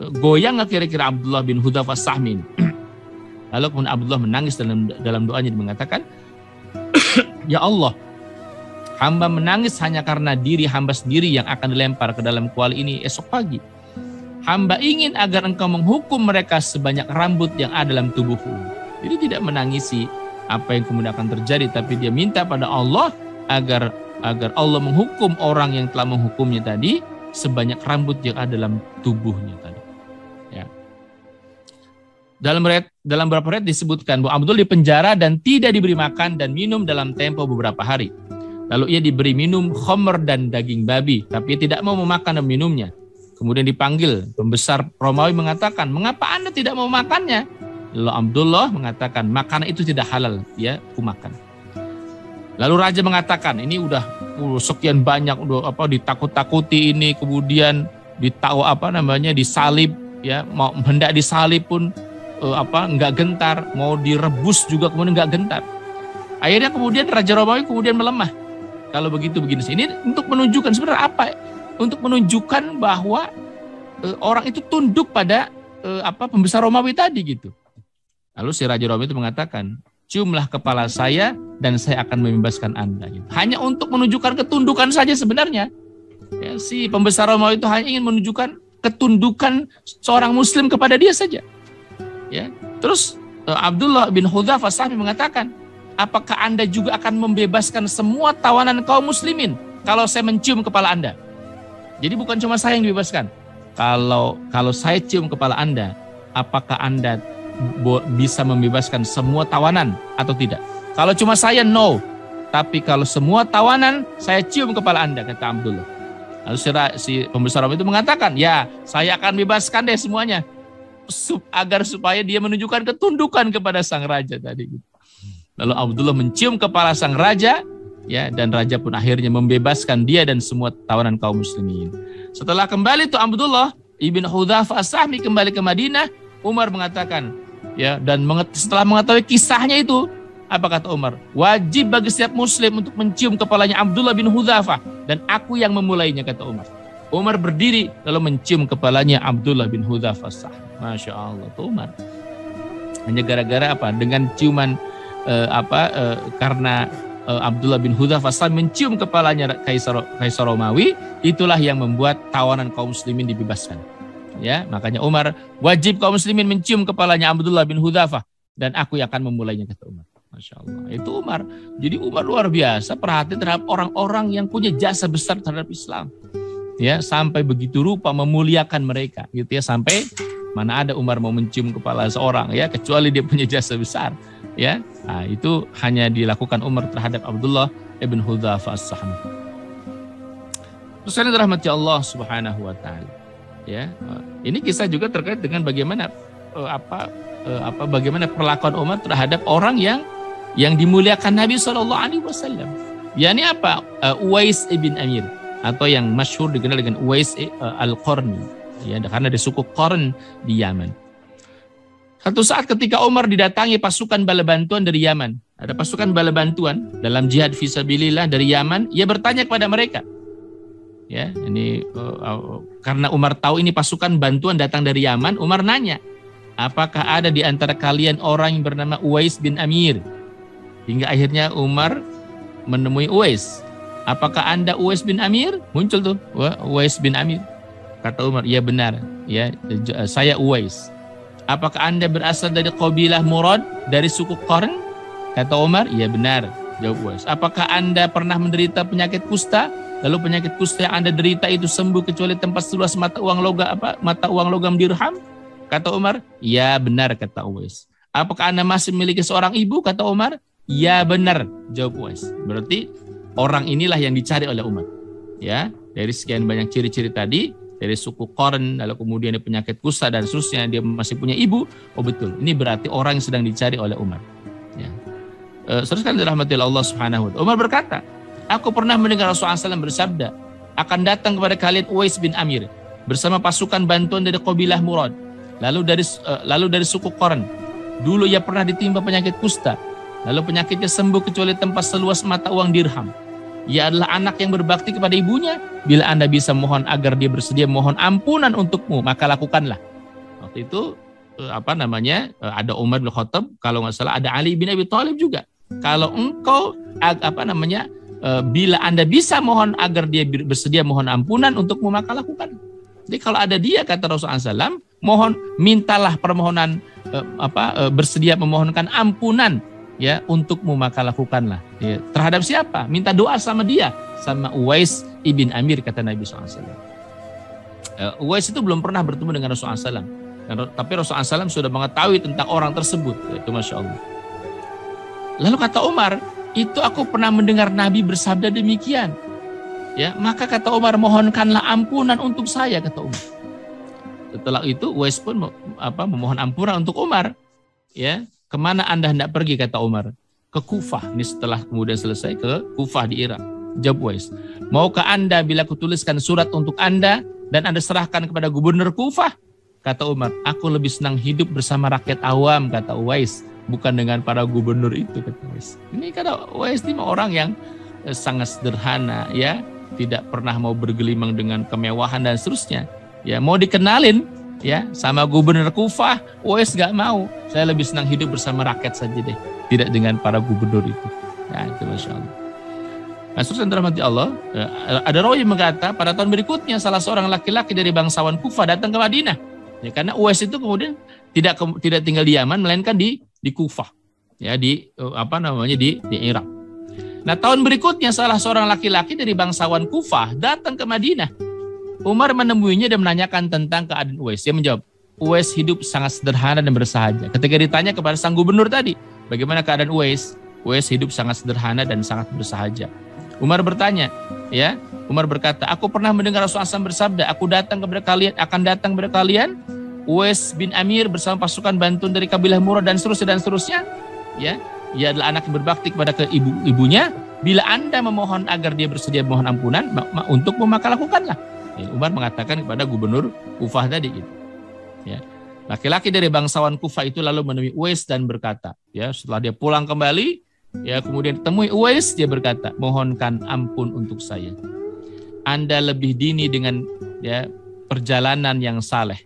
Goyang nggak kira-kira Abdullah bin Hudzafah as-Sahmi ini? Lalu kemudian Abdullah menangis dalam doanya, dia mengatakan, ya Allah, hamba menangis hanya karena diri hamba sendiri yang akan dilempar ke dalam kuali ini esok pagi. Hamba ingin agar engkau menghukum mereka sebanyak rambut yang ada dalam tubuhku. Jadi tidak menangisi apa yang kemudian akan terjadi, tapi dia minta pada Allah agar Allah menghukum orang yang telah menghukumnya tadi sebanyak rambut yang ada dalam tubuhnya tadi. Ya. Dalam beberapa riwayat disebutkan bahwa Abdul dipenjara dan tidak diberi makan dan minum dalam tempo beberapa hari. Lalu ia diberi minum khamr dan daging babi, tapi ia tidak mau memakan dan minumnya. Kemudian dipanggil, pembesar Romawi mengatakan, mengapa Anda tidak mau makannya? Lalu Abdullah mengatakan, makanan itu tidak halal, ya, aku makan. Lalu raja mengatakan, ini udah sekian banyak, udah ditakut-takuti ini, kemudian disalib, ya, mau hendak disalib pun nggak gentar, mau direbus juga kemudian nggak gentar. Akhirnya kemudian Raja Romawi kemudian melemah. Kalau begitu begini, ini untuk menunjukkan sebenarnya apa? Untuk menunjukkan bahwa orang itu tunduk pada pembesar Romawi tadi gitu. Lalu si Raja Romawi itu mengatakan, ciumlah kepala saya dan saya akan membebaskan Anda. Gitu. Hanya untuk menunjukkan ketundukan saja sebenarnya. Ya, si pembesar Romawi itu hanya ingin menunjukkan ketundukan seorang Muslim kepada dia saja. Ya. Terus Abdullah bin Hudzafah As-Sahmi mengatakan, apakah Anda juga akan membebaskan semua tawanan kaum muslimin kalau saya mencium kepala Anda? Jadi bukan cuma saya yang dibebaskan. Kalau saya cium kepala Anda, apakah Anda bisa membebaskan semua tawanan atau tidak? Kalau cuma saya, no. Tapi kalau semua tawanan, saya cium kepala Anda, kata Abdullah. Lalu si pembesar Romawi itu mengatakan, ya, saya akan bebaskan deh semuanya. Agar supaya dia menunjukkan ketundukan kepada sang raja tadi. Lalu Abdullah mencium kepala sang raja, ya, dan raja pun akhirnya membebaskan dia dan semua tawanan kaum muslimin. Setelah kembali itu Abdullah ibn Hudzafah As-Sahmi kembali ke Madinah, Umar mengatakan, ya, dan setelah mengetahui kisahnya itu, apa kata Umar? Wajib bagi setiap muslim untuk mencium kepalanya Abdullah bin Hudzafah, dan aku yang memulainya, kata Umar. Umar berdiri lalu mencium kepalanya Abdullah bin Hudzafah As-Sahmi. Masya Allah, tuh Umar. Hanya gara-gara apa? Dengan ciuman karena Abdullah bin Hudzafah As-Sahmi mencium kepalanya Kaisar Romawi, itulah yang membuat tawanan kaum muslimin dibebaskan. Ya, makanya Umar, wajib kaum muslimin mencium kepalanya Abdullah bin Hudzafah, dan aku yang akan memulainya, kata Umar. Masya Allah, itu Umar. Jadi Umar luar biasa perhatian terhadap orang-orang yang punya jasa besar terhadap Islam. Ya, sampai begitu rupa memuliakan mereka, gitu ya, sampai mana ada Umar mau mencium kepala seorang, ya, kecuali dia punya jasa besar, ya. Nah, itu hanya dilakukan Umar terhadap Abdullah ibn Hudzafah As-Sahmi. Terus ini dirahmati Allah Subhanahu wa taala. Ya, ini kisah juga terkait dengan bagaimana bagaimana perlakuan Umar terhadap orang yang dimuliakan Nabi SAW. yakni apa? Uwais ibn Amir, atau yang masyhur dikenal dengan Uwais al-Qarni, ya, karena di suku Qarn di Yaman. Satu saat ketika Umar didatangi pasukan bala bantuan dari Yaman, ada pasukan bala bantuan dalam jihad fisabilillah dari Yaman, ia bertanya kepada mereka. Ya, ini karena Umar tahu ini pasukan bantuan datang dari Yaman, Umar nanya, apakah ada di antara kalian orang yang bernama Uwais bin Amir? Hingga akhirnya Umar menemui Uwais. Apakah Anda Uwais bin Amir? Muncul tuh, Uwais bin Amir. Kata Umar, iya benar, ya, saya Uwais. Apakah Anda berasal dari kabilah Murad, dari suku Qarn? Kata Umar, iya benar, jawab Uwais. Apakah Anda pernah menderita penyakit kusta? Lalu penyakit kusta yang Anda derita itu sembuh kecuali tempat seluas mata uang logam dirham? Kata Umar, iya benar, kata Uwais. Apakah Anda masih memiliki seorang ibu? Kata Umar, iya benar, jawab Uwais. Berarti orang inilah yang dicari oleh Umar. Ya, dari sekian banyak ciri-ciri tadi, dari suku Qarn, lalu kemudian ada penyakit kusta dan seterusnya, dia masih punya ibu. Oh betul, ini berarti orang yang sedang dicari oleh Umar. Ya. Seterusnya dirahmati Allah Subhanahu wa taala. Umar berkata, aku pernah mendengar Rasulullah SAW bersabda, akan datang kepada kalian Uwais bin Amir bersama pasukan bantuan dari kabilah Murad, lalu dari suku Qarn. Dulu ia pernah ditimpa penyakit kusta, lalu penyakitnya sembuh kecuali tempat seluas mata uang dirham. Ia adalah anak yang berbakti kepada ibunya. Bila Anda bisa mohon agar dia bersedia mohon ampunan untukmu, maka lakukanlah. Waktu itu ada Umar bin Khattab, kalau nggak salah ada Ali bin Abi Thalib juga. Kalau engkau bila Anda bisa mohon agar dia bersedia mohon ampunan untukmu, maka lakukan. Jadi kalau ada dia, kata Rasulullah SAW, mintalah permohonan bersedia memohonkan ampunan, ya, untukmu, maka lakukanlah. Ya, terhadap siapa? Minta doa sama dia, sama Uwais ibn Amir, kata Nabi SAW. Uwais itu belum pernah bertemu dengan Rasulullah SAW, tapi Rasulullah SAW sudah mengetahui tentang orang tersebut. Itu Masya Allah. Lalu kata Umar, itu aku pernah mendengar Nabi bersabda demikian. Ya, maka kata Umar, mohonkanlah ampunan untuk saya, kata Umar. Setelah itu Uwais pun memohon ampunan untuk Umar. Ya, kemana Anda hendak pergi, kata Umar? ke Kufah. Ini setelah kemudian selesai ke Kufah di Irak. Jawab Uwais, maukah Anda bila kutuliskan surat untuk Anda dan Anda serahkan kepada gubernur Kufah? Kata Umar, aku lebih senang hidup bersama rakyat awam, kata Uwais, bukan dengan para gubernur itu, kata Uwais. Ini kata Uwais ini orang yang sangat sederhana, ya, tidak pernah mau bergelimang dengan kemewahan dan seterusnya. Ya, mau dikenalin ya sama gubernur Kufah, Uwais gak mau. Saya lebih senang hidup bersama rakyat saja deh, tidak dengan para gubernur itu. Nah, itu Masya Allah. Nah, terus yang dirahmati Allah, ada rawi yang berkata pada tahun berikutnya salah seorang laki-laki dari bangsawan Kufah datang ke Madinah. Ya, karena Uwais itu kemudian tidak tinggal di Yaman, melainkan di Kufah, ya, di Irak. Nah, tahun berikutnya salah seorang laki-laki dari bangsawan Kufah datang ke Madinah. Umar menemuinya dan menanyakan tentang keadaan Uwais. Dia menjawab, Uwais hidup sangat sederhana dan bersahaja. Ketika ditanya kepada sang gubernur tadi, bagaimana keadaan Uwais? Uwais hidup sangat sederhana dan sangat bersahaja. Umar bertanya, ya, Umar berkata, aku pernah mendengar Rasulullah SAW bersabda, akan datang kepada kalian, Uwais bin Amir bersama pasukan bantuan dari kabilah Murrah dan seterusnya. Ya, ia adalah anak yang berbakti kepada ibunya. Bila Anda memohon agar dia bersedia mohon ampunan untukmu, maka lakukanlah. Ya, Umar mengatakan kepada gubernur Kufah tadi, gitu. Ya, laki-laki dari bangsawan Kufah itu lalu menemui Uwais dan berkata, ya, setelah dia pulang kembali, ya, kemudian temui Uwais, dia berkata, mohonkan ampun untuk saya. Anda lebih dini dengan, ya, perjalanan yang saleh,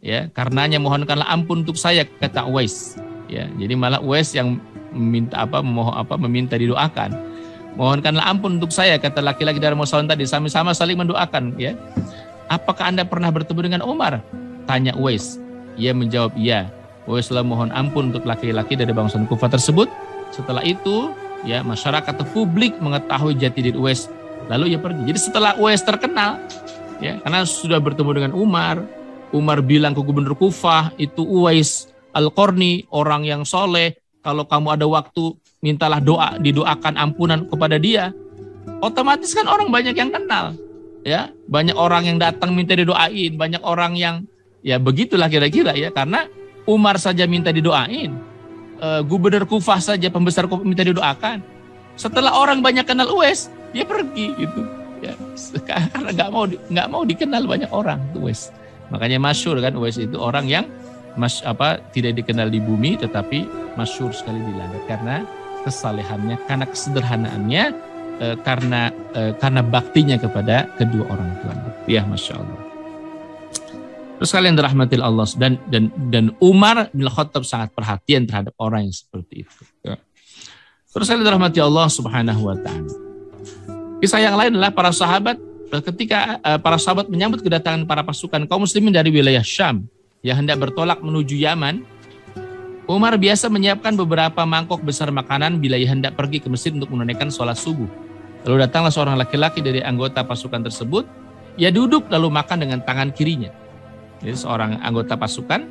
ya, karenanya mohonkanlah ampun untuk saya, kata Uwais. Ya, jadi malah Uwais yang meminta didoakan. Mohonkanlah ampun untuk saya, kata laki-laki dari bangsawan tadi, sama-sama saling mendoakan. Ya, apakah Anda pernah bertemu dengan Umar? Tanya Uwais. Ia menjawab, iya. Uwais telah mohon ampun untuk laki-laki dari bangsawan Kufah tersebut. Setelah itu, ya, masyarakat atau publik mengetahui jati diri Uwais, lalu ia pergi. Jadi setelah Uwais terkenal, ya, karena sudah bertemu dengan Umar bilang ke gubernur Kufah, itu Uwais Al-Qarni, orang yang soleh, kalau kamu ada waktu, mintalah didoakan ampunan kepada dia. Otomatis kan orang banyak yang kenal, ya, banyak orang yang datang minta didoain, banyak orang yang, ya, begitulah kira-kira, ya, karena Umar saja minta didoain. Gubernur Kufah saja, pembesar Kufah minta didoakan. Setelah orang banyak kenal Uwais, dia pergi gitu. Ya, karena nggak mau dikenal banyak orang Uwais. Makanya masyhur kan Uwais itu orang yang tidak dikenal di bumi, tetapi masyhur sekali di langit karena kesalehannya, karena kesederhanaannya, karena baktinya kepada kedua orang tuanya. Ya, Masya Allah. Terus kalian dirahmati Allah, dan Umar bin Khattab sangat perhatian terhadap orang yang seperti itu. Ya. Terus kalian dirahmati Allah Subhanahu wa taala. Kisah yang lain adalah para sahabat ketika para sahabat menyambut kedatangan para pasukan kaum muslimin dari wilayah Syam yang hendak bertolak menuju Yaman. Umar biasa menyiapkan beberapa mangkok besar makanan bila ia hendak pergi ke masjid untuk menunaikan sholat subuh. Lalu datanglah seorang laki-laki dari anggota pasukan tersebut. Ia duduk lalu makan dengan tangan kirinya. Jadi seorang anggota pasukan,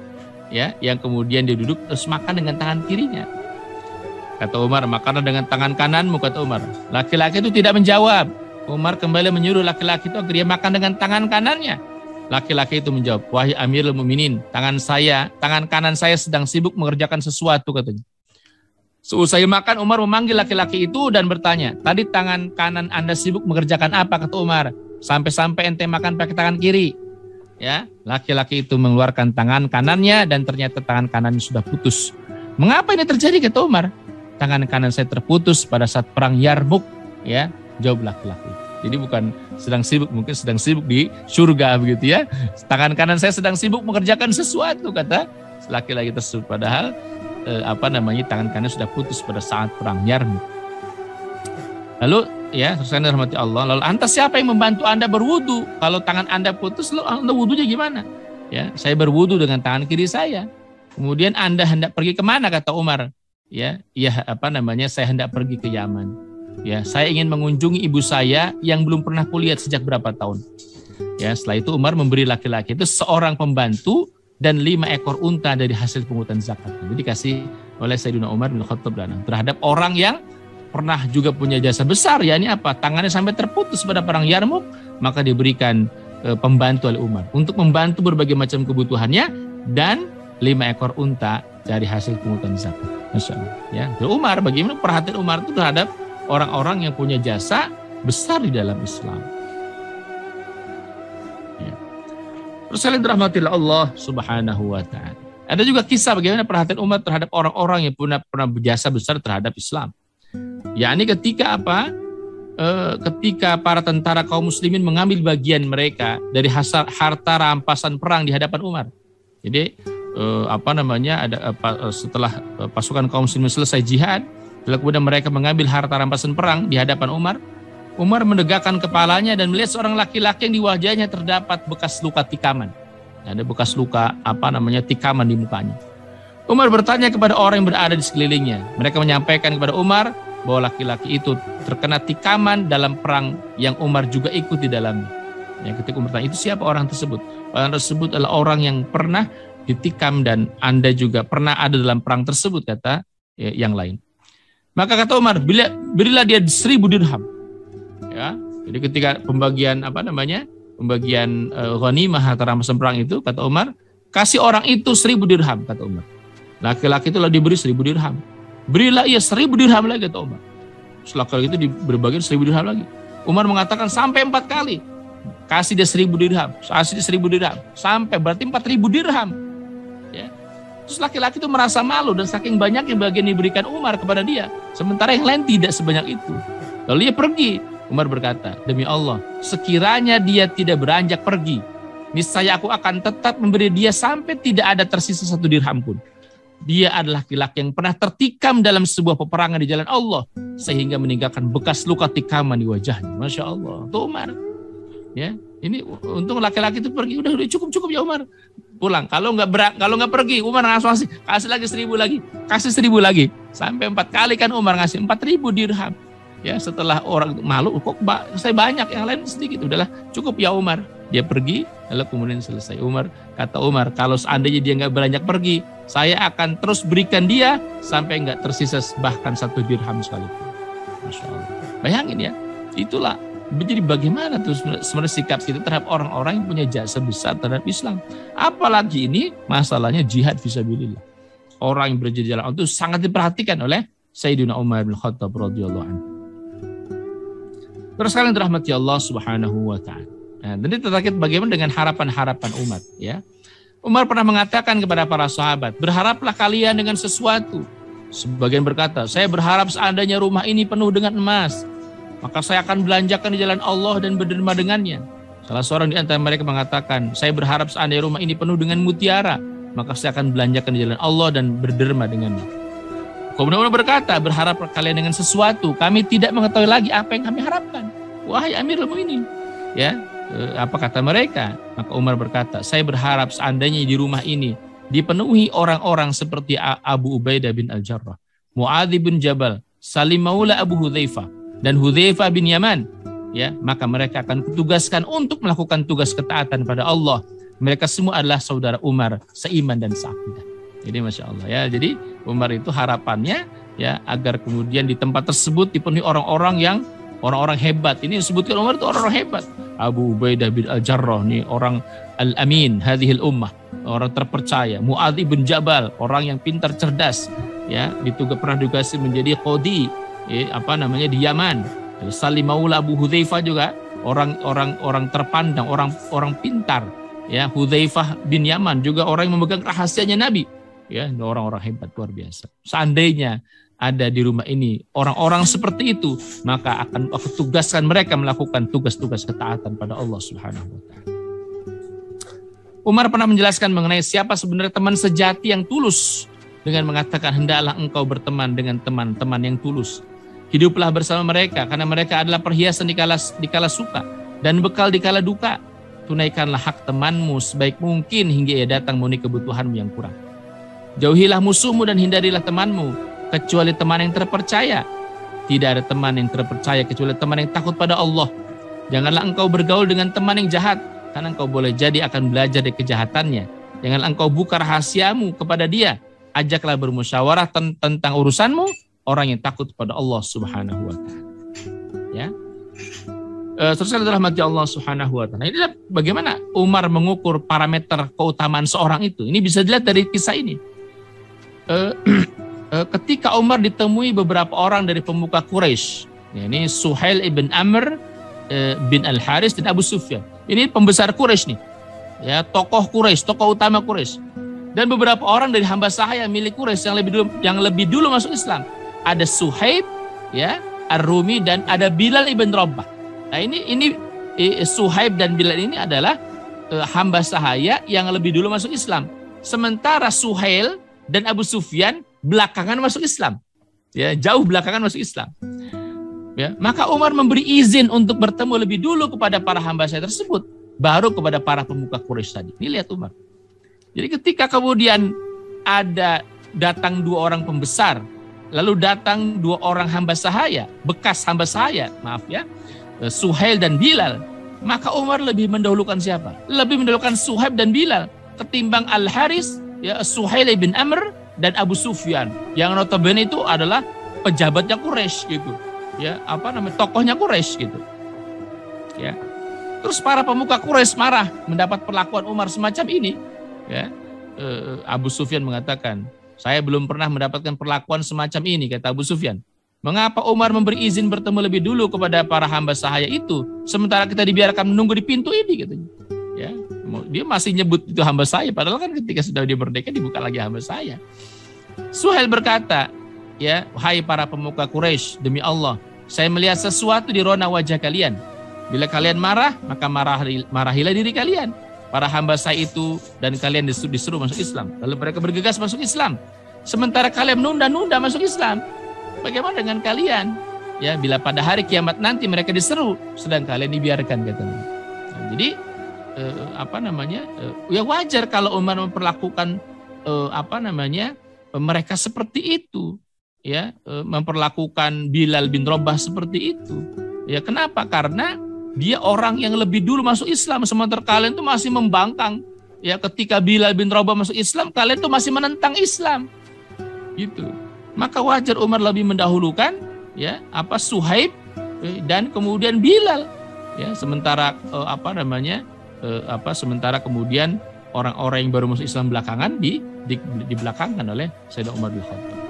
ya, yang kemudian dia duduk terus makan dengan tangan kirinya. Kata Umar, makanlah dengan tangan kananmu, kata Umar. Laki-laki itu tidak menjawab. Umar kembali menyuruh laki-laki itu agar dia makan dengan tangan kanannya. Laki-laki itu menjawab, wahai Amirul Mukminin, tangan kanan saya sedang sibuk mengerjakan sesuatu, katanya. Seusai makan, Umar memanggil laki-laki itu dan bertanya, tadi tangan kanan Anda sibuk mengerjakan apa, kata Umar? Sampai-sampai ente makan pakai tangan kiri. Ya, laki-laki itu mengeluarkan tangan kanannya dan ternyata tangan kanannya sudah putus. Mengapa ini terjadi, kata Umar? Tangan kanan saya terputus pada saat perang Yarmuk, ya, jawab laki-laki. Jadi bukan sedang sibuk, mungkin sedang sibuk di surga begitu, ya. Tangan kanan saya sedang sibuk mengerjakan sesuatu, kata laki-laki tersebut. Padahal tangan kanan sudah putus pada saat perang Yarmuk. Lalu, ya, sesuai rahmati Allah. Lalu lantas siapa yang membantu Anda berwudu? Kalau tangan Anda putus, lalu Anda wudunya gimana? Ya, saya berwudu dengan tangan kiri saya. Kemudian Anda hendak pergi kemana, kata Umar? Ya, saya hendak pergi ke Yaman. Ya, saya ingin mengunjungi ibu saya yang belum pernah kulihat sejak berapa tahun. Ya, setelah itu Umar memberi laki-laki itu seorang pembantu dan 5 ekor unta dari hasil pungutan zakat. Jadi dikasih oleh Sayyidina Umar bin Khattab terhadap orang yang pernah juga punya jasa besar, ya, ini apa? Tangannya sampai terputus pada perang Yarmuk, maka diberikan pembantu oleh Umar untuk membantu berbagai macam kebutuhannya dan 5 ekor unta dari hasil pungutan zakat. Masya Allah. Ya. Umar, bagaimana perhatian Umar itu terhadap orang-orang yang punya jasa besar di dalam Islam. Ya. Terus kalian dirahmatilah Allah Subhanahu wa Ta'ala. Ada juga kisah bagaimana perhatian Umar terhadap orang-orang yang pernah berjasa besar terhadap Islam. Yakni ketika apa? Ketika para tentara kaum muslimin mengambil bagian mereka dari harta rampasan perang di hadapan Umar. Jadi setelah pasukan kaum muslimin selesai jihad, lalu kemudian mereka mengambil harta rampasan perang di hadapan Umar. Umar menegakkan kepalanya dan melihat seorang laki-laki yang di wajahnya terdapat bekas luka tikaman. Ada bekas luka tikaman di mukanya. Umar bertanya kepada orang yang berada di sekelilingnya. Mereka menyampaikan kepada Umar bahwa laki-laki itu terkena tikaman dalam perang yang Umar juga ikut di dalamnya. Ya, ketika Umar bertanya, itu siapa orang tersebut? Orang tersebut adalah orang yang pernah ditikam dan Anda juga pernah ada dalam perang tersebut, kata yang lain. Maka kata Umar, berilah dia 1.000 dirham. Ya, jadi ketika pembagian ghanimah harta rampasan perang itu, kata Umar, kasih orang itu 1.000 dirham, kata Umar. Laki-laki itu diberi 1.000 dirham. Berilah ia 1.000 dirham lagi, kata Umar. Setelah kali itu diberi 1.000 dirham lagi. Umar mengatakan sampai 4 kali. Kasih dia 1.000 dirham, kasih dia 1.000 dirham, sampai berarti 4.000 dirham. Ya. Terus laki-laki itu merasa malu dan saking banyak yang bagian diberikan Umar kepada dia, sementara yang lain tidak sebanyak itu. Lalu dia pergi. Umar berkata, demi Allah, sekiranya dia tidak beranjak pergi, niscaya aku akan tetap memberi dia sampai tidak ada tersisa 1 dirham pun. Dia adalah laki-laki yang pernah tertikam dalam sebuah peperangan di jalan Allah sehingga meninggalkan bekas luka tikaman di wajahnya. Masya Allah. Tuh Umar. Ya, ini untung laki-laki itu pergi. Udah cukup ya Umar. Pulang. Kalau nggak pergi, Umar kasih lagi 1.000 lagi. Kasih 1.000 lagi. Sampai 4 kali kan Umar ngasih 4.000 dirham. Ya, setelah orang malu, kok saya banyak, yang lain sedikit. Udahlah, cukup ya Umar. Dia pergi, lalu kemudian selesai. Kata Umar, kalau seandainya dia nggak beranjak pergi, saya akan terus berikan dia sampai nggak tersisa bahkan 1 dirham sekalipun. Masya Allah. Bayangin ya, itulah. Jadi bagaimana tuh sebenarnya sikap kita terhadap orang-orang yang punya jasa besar terhadap Islam. Apalagi ini masalahnya jihad fisabilillah. Orang yang berjihad di jalan Allah itu sangat diperhatikan oleh Sayyidina Umar bin Khattab radhiyallahu anhu. Terus kalian dirahmati Allah Subhanahu wa Ta'ala. Nah, tadi terkait bagaimana dengan harapan-harapan umat, ya. Umar pernah mengatakan kepada para sahabat, berharaplah kalian dengan sesuatu. Sebagian berkata, saya berharap seandainya rumah ini penuh dengan emas, maka saya akan belanjakan di jalan Allah dan berderma dengannya. Salah seorang di antara mereka mengatakan, saya berharap seandainya rumah ini penuh dengan mutiara, maka saya akan belanjakan di jalan Allah dan berderma dengannya. Kemudian Umar berkata, berharaplah kalian dengan sesuatu, kami tidak mengetahui lagi apa yang kami harapkan. Wahai Amirul Mukminin, ya, apa kata mereka? Maka Umar berkata, saya berharap seandainya di rumah ini dipenuhi orang-orang seperti Abu Ubaidah bin Al-Jarrah, Mu'adz bin Jabal, Salim Maula Abu Hudzaifah, dan Hudzaifah bin Yaman, ya, maka mereka akan kutugaskan untuk melakukan tugas ketaatan pada Allah. Mereka semua adalah saudara Umar, seiman dan seakidah. Jadi Masya Allah ya. Jadi Umar itu harapannya ya agar kemudian di tempat tersebut dipenuhi orang-orang hebat. Ini disebutkan Umar itu orang-orang hebat. Abu Ubaidah bin Al-Jarrah nih orang al-amin hadhil ummah, orang terpercaya. Mu'adz bin Jabal, orang yang pintar cerdas ya, pernah ditugasi menjadi qadi di Yaman. Salim Maula Abu Hudzaifah juga orang terpandang, orang pintar ya. Hudzaifah bin Yaman juga orang yang memegang rahasianya Nabi. Ya, orang-orang hebat luar biasa. Seandainya ada di rumah ini orang-orang seperti itu, maka akan aku tugaskan mereka melakukan tugas-tugas ketaatan pada Allah Subhanahu wa Ta'ala. Umar pernah menjelaskan mengenai siapa sebenarnya teman sejati yang tulus dengan mengatakan hendaklah engkau berteman dengan teman-teman yang tulus. Hiduplah bersama mereka karena mereka adalah perhiasan di kala suka dan bekal di kala duka. Tunaikanlah hak temanmu sebaik mungkin hingga ia datang memenuhi kebutuhanmu yang kurang. Jauhilah musuhmu dan hindarilah temanmu, kecuali teman yang terpercaya. Tidak ada teman yang terpercaya kecuali teman yang takut pada Allah. Janganlah engkau bergaul dengan teman yang jahat, karena engkau boleh jadi akan belajar dari kejahatannya. Janganlah engkau buka rahasiamu kepada dia. Ajaklah bermusyawarah tentang urusanmu orang yang takut pada Allah Subhanahu wa Ta'ala. Ya. Terus dirahmati Allah Subhanahu wa taala. Ini bagaimana Umar mengukur parameter keutamaan seorang itu. Ini bisa dilihat dari kisah ini. Ketika Umar ditemui beberapa orang dari pemuka Quraisy, ini Suhail ibn Amr bin Al-Haris dan Abu Sufyan. Ini pembesar Quraisy nih. Ya, tokoh Quraisy, tokoh utama Quraisy. Dan beberapa orang dari hamba sahaya milik Quraisy yang lebih dulu masuk Islam. Ada Suhaib, ya, Ar-Rumi, dan ada Bilal ibn Rabah. Nah, ini Suhaib dan Bilal ini adalah hamba sahaya yang lebih dulu masuk Islam. Sementara Suhail dan Abu Sufyan belakangan masuk Islam. Ya, jauh belakangan masuk Islam. Ya, maka Umar memberi izin untuk bertemu lebih dulu kepada para hamba sahaya tersebut, baru kepada para pemuka Quraisy tadi. Ini lihat Umar. Jadi ketika kemudian ada datang 2 orang pembesar, lalu datang 2 orang hamba sahaya, bekas hamba sahaya, maaf ya, Suhail dan Bilal, maka Umar lebih mendahulukan siapa? Lebih mendahulukan Suhaib dan Bilal ketimbang Al-Haris, ya, Suhail bin Amr dan Abu Sufyan, yang notabene itu adalah pejabatnya Quraisy gitu. Ya, tokohnya Quraisy gitu. Ya. Terus para pemuka Quraisy marah mendapat perlakuan Umar semacam ini. Ya, Abu Sufyan mengatakan, saya belum pernah mendapatkan perlakuan semacam ini, kata Abu Sufyan. Mengapa Umar memberi izin bertemu lebih dulu kepada para hamba sahaya itu, sementara kita dibiarkan menunggu di pintu ini, katanya. Ya, dia masih nyebut itu hamba saya, padahal kan ketika sudah dia merdeka dibuka lagi hamba saya. Suhail berkata, ya, hai para pemuka Quraisy, demi Allah, saya melihat sesuatu di rona wajah kalian. Bila kalian marah, maka marahilah diri kalian. Para hamba saya itu dan kalian disuruh masuk Islam. Lalu mereka bergegas masuk Islam. Sementara kalian menunda-nunda masuk Islam. Bagaimana dengan kalian? Ya, bila pada hari kiamat nanti mereka diseru, sedang kalian dibiarkan, katanya. Nah, jadi ya wajar kalau Umar memperlakukan mereka seperti itu. Ya, memperlakukan Bilal bin Rabah seperti itu. Ya, kenapa? Karena dia orang yang lebih dulu masuk Islam, sementara kalian tuh masih membangkang. Ya, ketika Bilal bin Rabah masuk Islam, kalian tuh masih menentang Islam. Gitu. Maka wajar Umar lebih mendahulukan, ya, Suhaib dan kemudian Bilal. Ya, sementara sementara kemudian orang-orang yang baru masuk Islam belakangan dibelakangkan oleh Sayyidina Umar bin Khattab.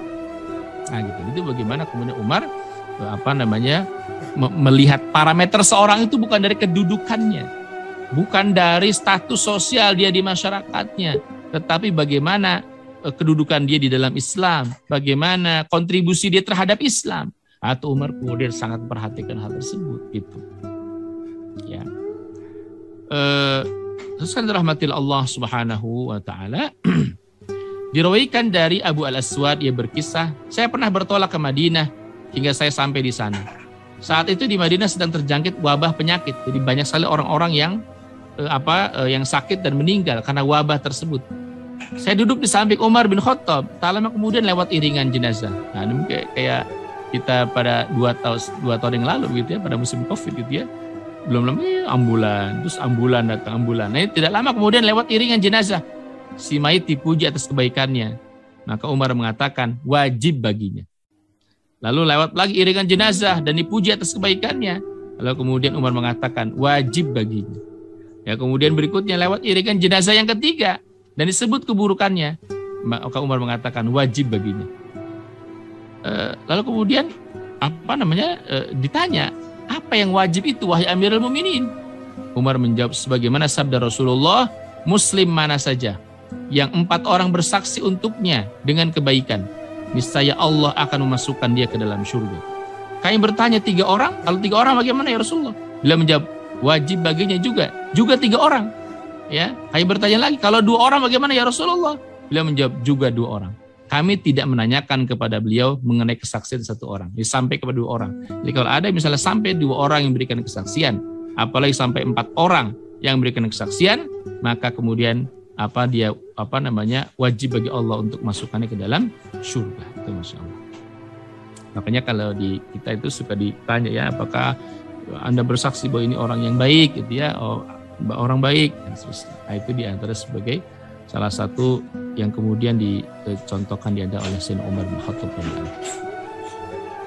Nah, gitu. Itu bagaimana kemudian Umar melihat parameter seorang itu bukan dari kedudukannya, bukan dari status sosial dia di masyarakatnya, tetapi bagaimana kedudukan dia di dalam Islam, bagaimana kontribusi dia terhadap Islam. Atau Umar kemudian sangat memperhatikan hal tersebut, gitu. Ya. Terus kan rahmatil Allah Subhanahu wa taala. Diriwayatkan dari Abu Al-Aswad, ia berkisah, saya pernah bertolak ke Madinah hingga saya sampai di sana. Saat itu di Madinah sedang terjangkit wabah penyakit. Jadi banyak sekali orang-orang yang sakit dan meninggal karena wabah tersebut. Saya duduk di samping Umar bin Khattab. Tak lama kemudian lewat iringan jenazah. Nah, ini kayak kita pada 2 tahun yang lalu gitu ya, pada musim Covid gitu ya. Belum lama ambulan, terus ambulan datang ambulan. Nah, tidak lama kemudian lewat iringan jenazah. Si mayit dipuji atas kebaikannya. Maka Umar mengatakan wajib baginya. Lalu lewat lagi iringan jenazah dan dipuji atas kebaikannya. Lalu kemudian Umar mengatakan wajib baginya. Ya, kemudian berikutnya lewat iringan jenazah yang ketiga dan disebut keburukannya. Maka Umar mengatakan wajib baginya. Lalu kemudian ditanya, apa yang wajib itu wahai Amirul Mukminin? Umar menjawab sebagaimana sabda Rasulullah, Muslim mana saja yang 4 orang bersaksi untuknya dengan kebaikan, niscaya Allah akan memasukkan dia ke dalam surga. Kami bertanya 3 orang, kalau 3 orang bagaimana ya Rasulullah? Beliau menjawab, wajib baginya juga 3 orang. Ya, kami bertanya lagi, kalau 2 orang bagaimana ya Rasulullah? Beliau menjawab, juga 2 orang. Kami tidak menanyakan kepada beliau mengenai kesaksian 1 orang, jadi sampai kepada 2 orang. Jadi kalau ada misalnya sampai 2 orang yang memberikan kesaksian, apalagi sampai 4 orang yang memberikan kesaksian, maka kemudian wajib bagi Allah untuk masukkannya ke dalam surga. Itu Masya Allah. Makanya kalau di kita itu suka ditanya ya, apakah Anda bersaksi bahwa ini orang yang baik gitu ya, orang baik. Nah, itu diantara sebagai salah satu yang kemudian dicontohkan diada oleh Sayyidina Umar bin Khattab.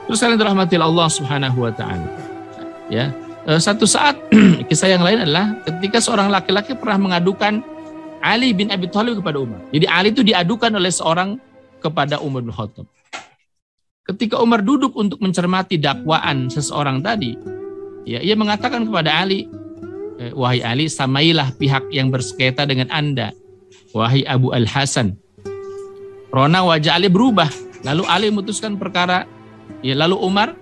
Terus kalian dirahmati Allah Subhanahu wa taala. Ya, Satu saat kisah yang lain adalah ketika seorang laki-laki pernah mengadukan Ali bin Abi Thalib kepada Umar. Jadi Ali itu diadukan oleh seorang kepada Umar bin Khattab. Ketika Umar duduk untuk mencermati dakwaan seseorang tadi, ya, ia mengatakan kepada Ali, wahai Ali, samailah pihak yang bersengketa dengan Anda, wahai Abu Al-Hasan. Rona wajah Ali berubah, lalu Ali memutuskan perkara, ya, lalu Umar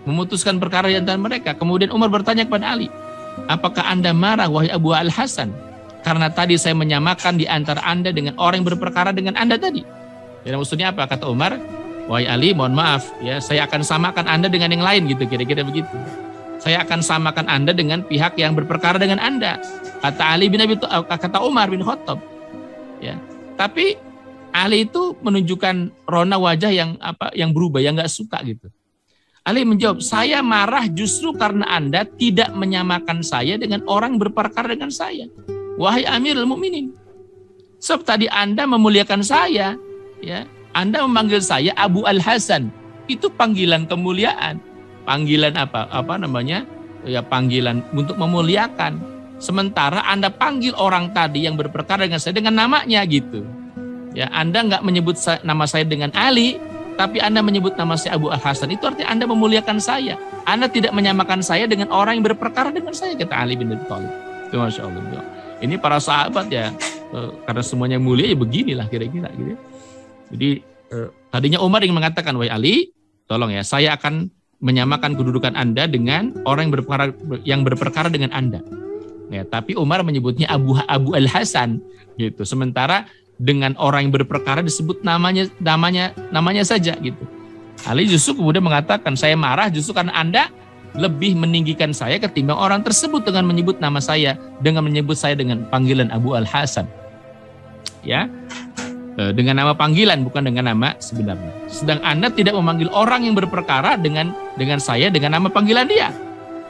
memutuskan perkara di antara mereka. Kemudian Umar bertanya kepada Ali, apakah Anda marah wahai Abu Al-Hasan? Karena tadi saya menyamakan di antara Anda dengan orang yang berperkara dengan Anda tadi. Dan maksudnya apa? Kata Umar, wahai Ali, mohon maaf, ya, saya akan samakan Anda dengan yang lain, gitu, kira-kira begitu. Saya akan samakan Anda dengan pihak yang berperkara dengan Anda. Kata Ali bin Abi Thalib, kata Umar bin Khattab. Ya, tapi Ali itu menunjukkan rona wajah yang berubah, yang nggak suka gitu. Ali menjawab, saya marah justru karena Anda tidak menyamakan saya dengan orang berperkara dengan saya. Wahai Amirul Mukminin, sebab tadi Anda memuliakan saya, ya, Anda memanggil saya Abu Al-Hasan. Itu panggilan kemuliaan. Panggilan apa namanya? Ya, panggilan untuk memuliakan. Sementara Anda panggil orang tadi yang berperkara dengan saya dengan namanya gitu. Ya, Anda nggak menyebut nama saya dengan Ali, tapi Anda menyebut nama saya Abu Al-Hasan. Itu artinya Anda memuliakan saya. Anda tidak menyamakan saya dengan orang yang berperkara dengan saya, kata Ali bin Abi Thalib. Itu Masya Allah. Ini para sahabat ya, karena semuanya mulia ya beginilah kira-kira gitu. Jadi tadinya Umar yang mengatakan, wahai Ali, tolong ya, saya akan menyamakan kedudukan Anda dengan orang yang berperkara dengan Anda. Ya, tapi Umar menyebutnya Abu Al-Hasan gitu. Sementara dengan orang yang berperkara disebut namanya saja gitu. Ali justru kemudian mengatakan, saya marah justru karena Anda lebih meninggikan saya ketimbang orang tersebut dengan menyebut nama saya, dengan menyebut saya dengan panggilan Abu Al-Hasan. Ya. Dengan nama panggilan, bukan dengan nama sebenarnya. Sedang Anda tidak memanggil orang yang berperkara dengan saya dengan nama panggilan dia.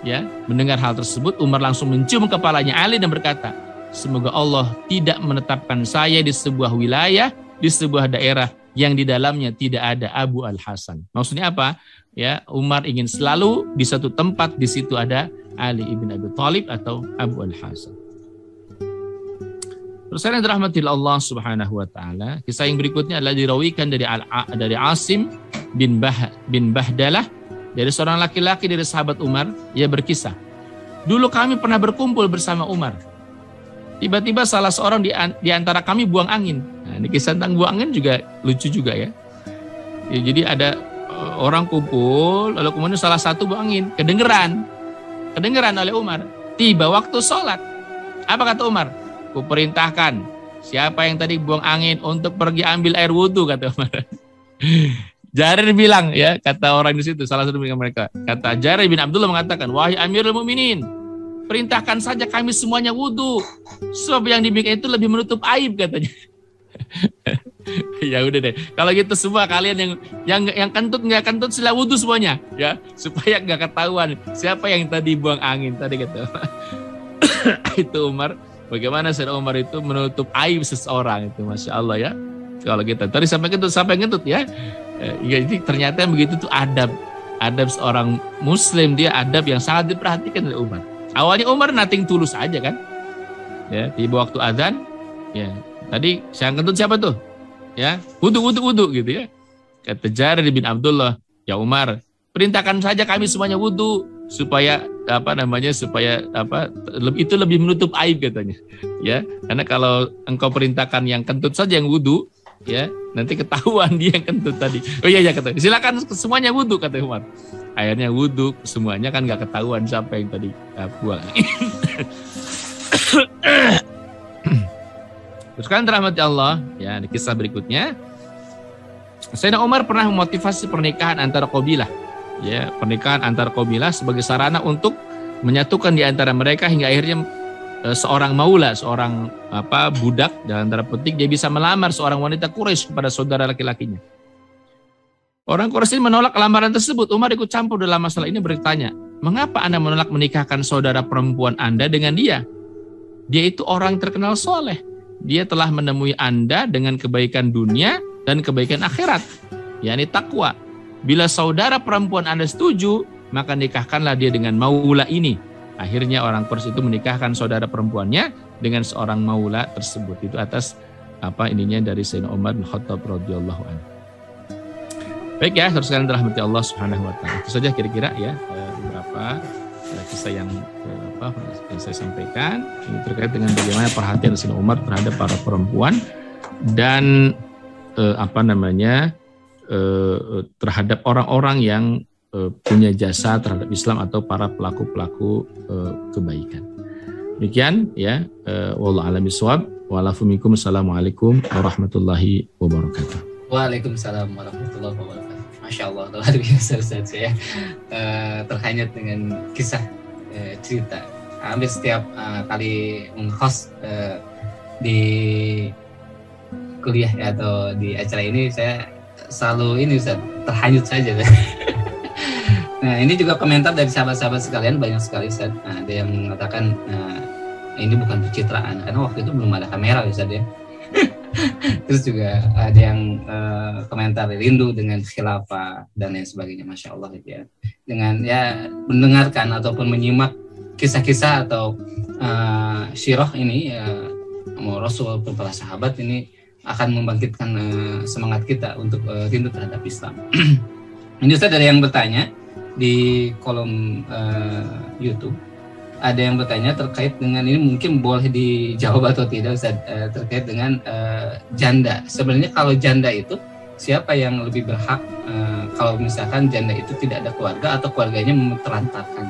Ya, mendengar hal tersebut, Umar langsung mencium kepalanya Ali dan berkata, semoga Allah tidak menetapkan saya di sebuah wilayah, di sebuah daerah yang di dalamnya tidak ada Abu Al-Hasan. Maksudnya apa? Ya, Umar ingin selalu di satu tempat, di situ ada Ali ibn Abi Thalib atau Abu Al-Hasan. Terus yang dirahmati Allah Subhanahu wa taala, kisah yang berikutnya adalah dirawikan dari Asim bin Bahdalah, dari seorang laki-laki dari sahabat Umar. Ia berkisah, dulu kami pernah berkumpul bersama Umar. Tiba-tiba salah seorang di antara kami buang angin. Nah, ini kisah tentang buang angin juga lucu juga ya. Jadi ada orang kumpul, lalu kemudian salah satu buang angin, kedengeran oleh Umar. Tiba waktu sholat, apa kata Umar? Kuperintahkan siapa yang tadi buang angin untuk pergi ambil air wudhu, kata Umar. Jarir bilang, ya, kata orang di situ, salah satu mereka, kata Jarir bin Abdullah mengatakan, wahai Amirul Mukminin, perintahkan saja kami semuanya wudhu, sebab yang demikian itu lebih menutup aib, katanya. Ya udah deh, kalau gitu semua kalian yang kentut nggak kentut sila wudhu semuanya, ya, supaya nggak ketahuan siapa yang tadi buang angin tadi, kata. Itu Umar. Bagaimana Sayyidina Umar itu menutup aib seseorang itu, Masya Allah ya. Kalau kita tadi sampai ngentut ya. Jadi ternyata begitu tuh adab seorang Muslim, dia adab yang sangat diperhatikan oleh Umar. Awalnya Umar nothing tulus aja kan. Ya, tiba waktu azan, ya. Tadi yang kentut siapa tuh? Ya, wudu gitu ya. Kata Jarir bin Abdullah, ya Umar, perintahkan saja kami semuanya wudu supaya itu lebih menutup aib, katanya. Ya, karena kalau engkau perintahkan yang kentut saja yang wudu, ya, nanti ketahuan dia yang kentut tadi. Oh iya kata, silakan semuanya wudu, kata Umar. Akhirnya wudu semuanya, kan nggak ketahuan siapa yang tadi buang. Terus kan rahmat Allah, ya, di kisah berikutnya, Sayyidina Umar pernah memotivasi pernikahan antara qabilah. Ya, pernikahan antar qabilah sebagai sarana untuk menyatukan di antara mereka hingga akhirnya seorang maula, seorang budak dalam tanda petik, dia bisa melamar seorang wanita Quraisy kepada saudara laki-lakinya. Orang Quraisy menolak lamaran tersebut. Umar ikut campur dalam masalah ini, bertanya, mengapa Anda menolak menikahkan saudara perempuan Anda dengan dia? Dia itu orang terkenal soleh. Dia telah menemui Anda dengan kebaikan dunia dan kebaikan akhirat, yakni takwa. Bila saudara perempuan Anda setuju, maka nikahkanlah dia dengan maula ini. akhirnya orang Quraisy itu menikahkan saudara perempuannya dengan seorang maula tersebut. Itu atas ininya dari Sayyidina Umar bin Khattab radhiyallahu anhu. Baik ya, saudara sekalian dirahmati Allah Subhanahu wa taala. Itu saja kira-kira ya beberapa kisah yang saya sampaikan. Ini terkait dengan bagaimana perhatian Sayyidina Umar terhadap para perempuan dan terhadap orang-orang yang punya jasa terhadap Islam atau para pelaku-pelaku kebaikan. Demikian ya, wallahu a'lam bishawab. Assalamualaikum warahmatullahi wabarakatuh. Waalaikumsalam warahmatullahi wabarakatuh. Masya Allah, luar biasa Ustaz, saya terhanyut dengan kisah cerita. Hampir setiap kali meng-host di kuliah atau di acara ini, saya selalu Ustaz, terhanyut saja. Nah, ini juga komentar dari sahabat-sahabat sekalian banyak sekali Ustaz. Ada yang mengatakan ini bukan pencitraan karena waktu itu belum ada kamera Ustaz ya. Terus juga ada yang komentar rindu dengan khilafah dan lain sebagainya, Masya Allah gitu ya. Dengan ya mendengarkan ataupun menyimak kisah-kisah atau sirah ini Rasul atau para sahabat ini akan membangkitkan semangat kita untuk rindu terhadap Islam. Ini Ustaz ada yang bertanya di kolom YouTube, ada yang bertanya terkait dengan ini, mungkin boleh dijawab atau tidak Ustaz, terkait dengan janda. Sebenarnya kalau janda itu siapa yang lebih berhak kalau misalkan janda itu tidak ada keluarga atau keluarganya menelantarkan,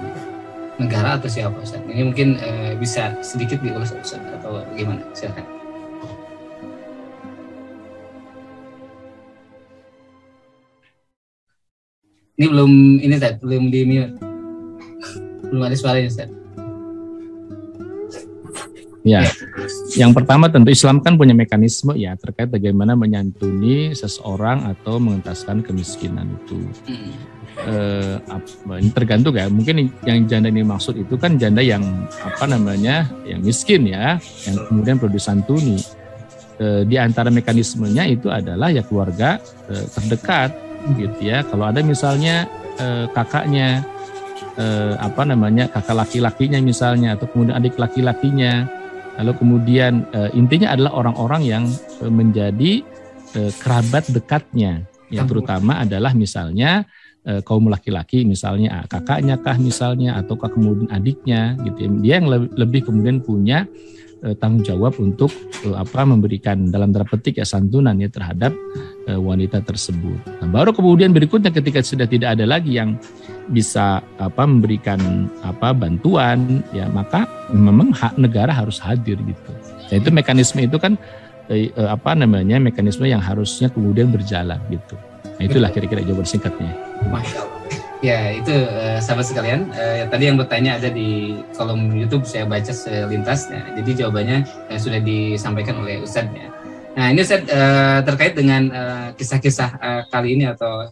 negara atau siapa Ustaz? Ini mungkin bisa sedikit diulas Ustaz atau gimana? Silakan. Ini belum di mute. Belum ada suaranya Ustaz. Ya. Yang pertama tentu Islam kan punya mekanisme ya terkait bagaimana menyantuni seseorang atau mengentaskan kemiskinan itu. Ini tergantung ya. Mungkin yang janda ini maksud itu kan janda yang yang miskin ya, yang kemudian perlu disantuni. Di antara mekanismenya itu adalah ya keluarga terdekat gitu ya. Kalau ada misalnya kakaknya kakak laki-lakinya misalnya, atau kemudian adik laki-lakinya, lalu kemudian intinya adalah orang-orang yang menjadi kerabat dekatnya, yang terutama adalah misalnya kaum laki-laki, misalnya kakaknya kah misalnya, ataukah kemudian adiknya gitu ya. Dia yang lebih kemudian punya tanggung jawab untuk memberikan dalam tanda petik ya santunan ya terhadap wanita tersebut. Nah, baru kemudian berikutnya ketika sudah tidak ada lagi yang bisa memberikan bantuan ya, maka memang hak negara harus hadir gitu. Nah, itu mekanisme itu kan mekanisme yang harusnya kemudian berjalan gitu. Nah, itulah kira-kira jawaban singkatnya. Masya Allah. Ya itu sahabat sekalian, tadi yang bertanya ada di kolom YouTube, saya baca selintas. Jadi jawabannya sudah disampaikan oleh Ustadz ya. Nah ini Ustadz terkait dengan kisah-kisah kali ini atau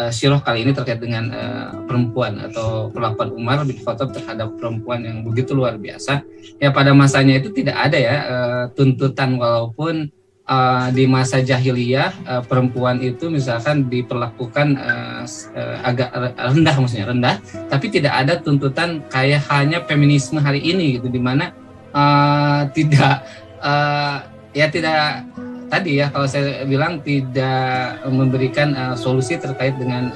sirah kali ini terkait dengan perempuan atau perlakuan Umar bin Khattab terhadap perempuan yang begitu luar biasa. Ya pada masanya itu tidak ada ya tuntutan, walaupun di masa jahiliyah perempuan itu misalkan diperlakukan agak rendah, tapi tidak ada tuntutan kayak hanya feminisme hari ini gitu, dimana tidak tadi ya kalau saya bilang tidak memberikan solusi terkait dengan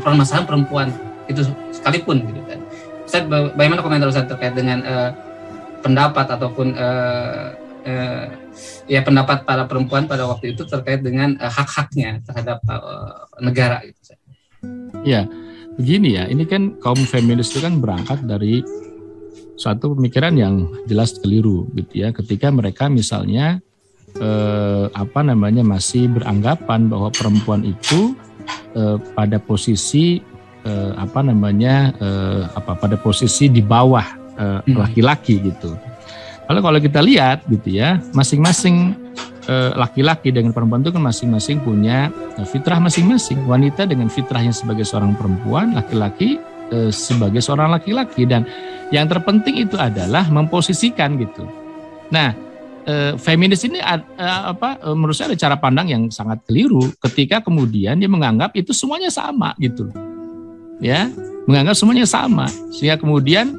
permasalahan perempuan itu sekalipun gitu kan. Ustaz, bagaimana komentar Ustaz terkait dengan pendapat ataupun pendapat para perempuan pada waktu itu terkait dengan hak-haknya terhadap negara gitu. Ya, begini ya, ini kan kaum feminis itu kan berangkat dari suatu pemikiran yang jelas keliru gitu ya, ketika mereka misalnya masih beranggapan bahwa perempuan itu pada posisi pada posisi di bawah laki-laki gitu. Kalau kita lihat gitu ya, masing-masing laki-laki dengan perempuan itu kan masing-masing punya fitrah masing-masing. Wanita dengan fitrahnya sebagai seorang perempuan, laki-laki sebagai seorang laki-laki, dan yang terpenting itu adalah memposisikan gitu. Nah, feminis ini menurut saya ada cara pandang yang sangat keliru ketika kemudian dia menganggap itu semuanya sama gitu. Ya. menganggap semuanya sama, sehingga kemudian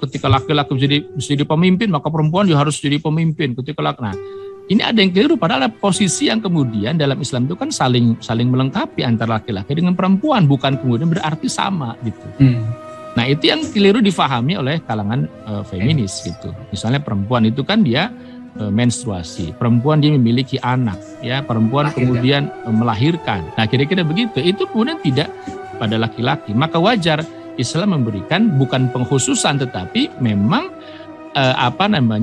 ketika laki-laki jadi pemimpin, maka perempuan juga harus jadi pemimpin. Nah, ini ada yang keliru, padahal posisi yang kemudian dalam Islam itu kan saling melengkapi antara laki-laki dengan perempuan, bukan kemudian berarti sama gitu. Nah, itu yang keliru difahami oleh kalangan feminis gitu. Misalnya perempuan itu kan dia menstruasi, perempuan dia memiliki anak, ya, perempuan kemudian melahirkan. Nah, kira-kira begitu. Itu kemudian tidak pada laki-laki. Maka wajar Islam memberikan bukan pengkhususan, tetapi memang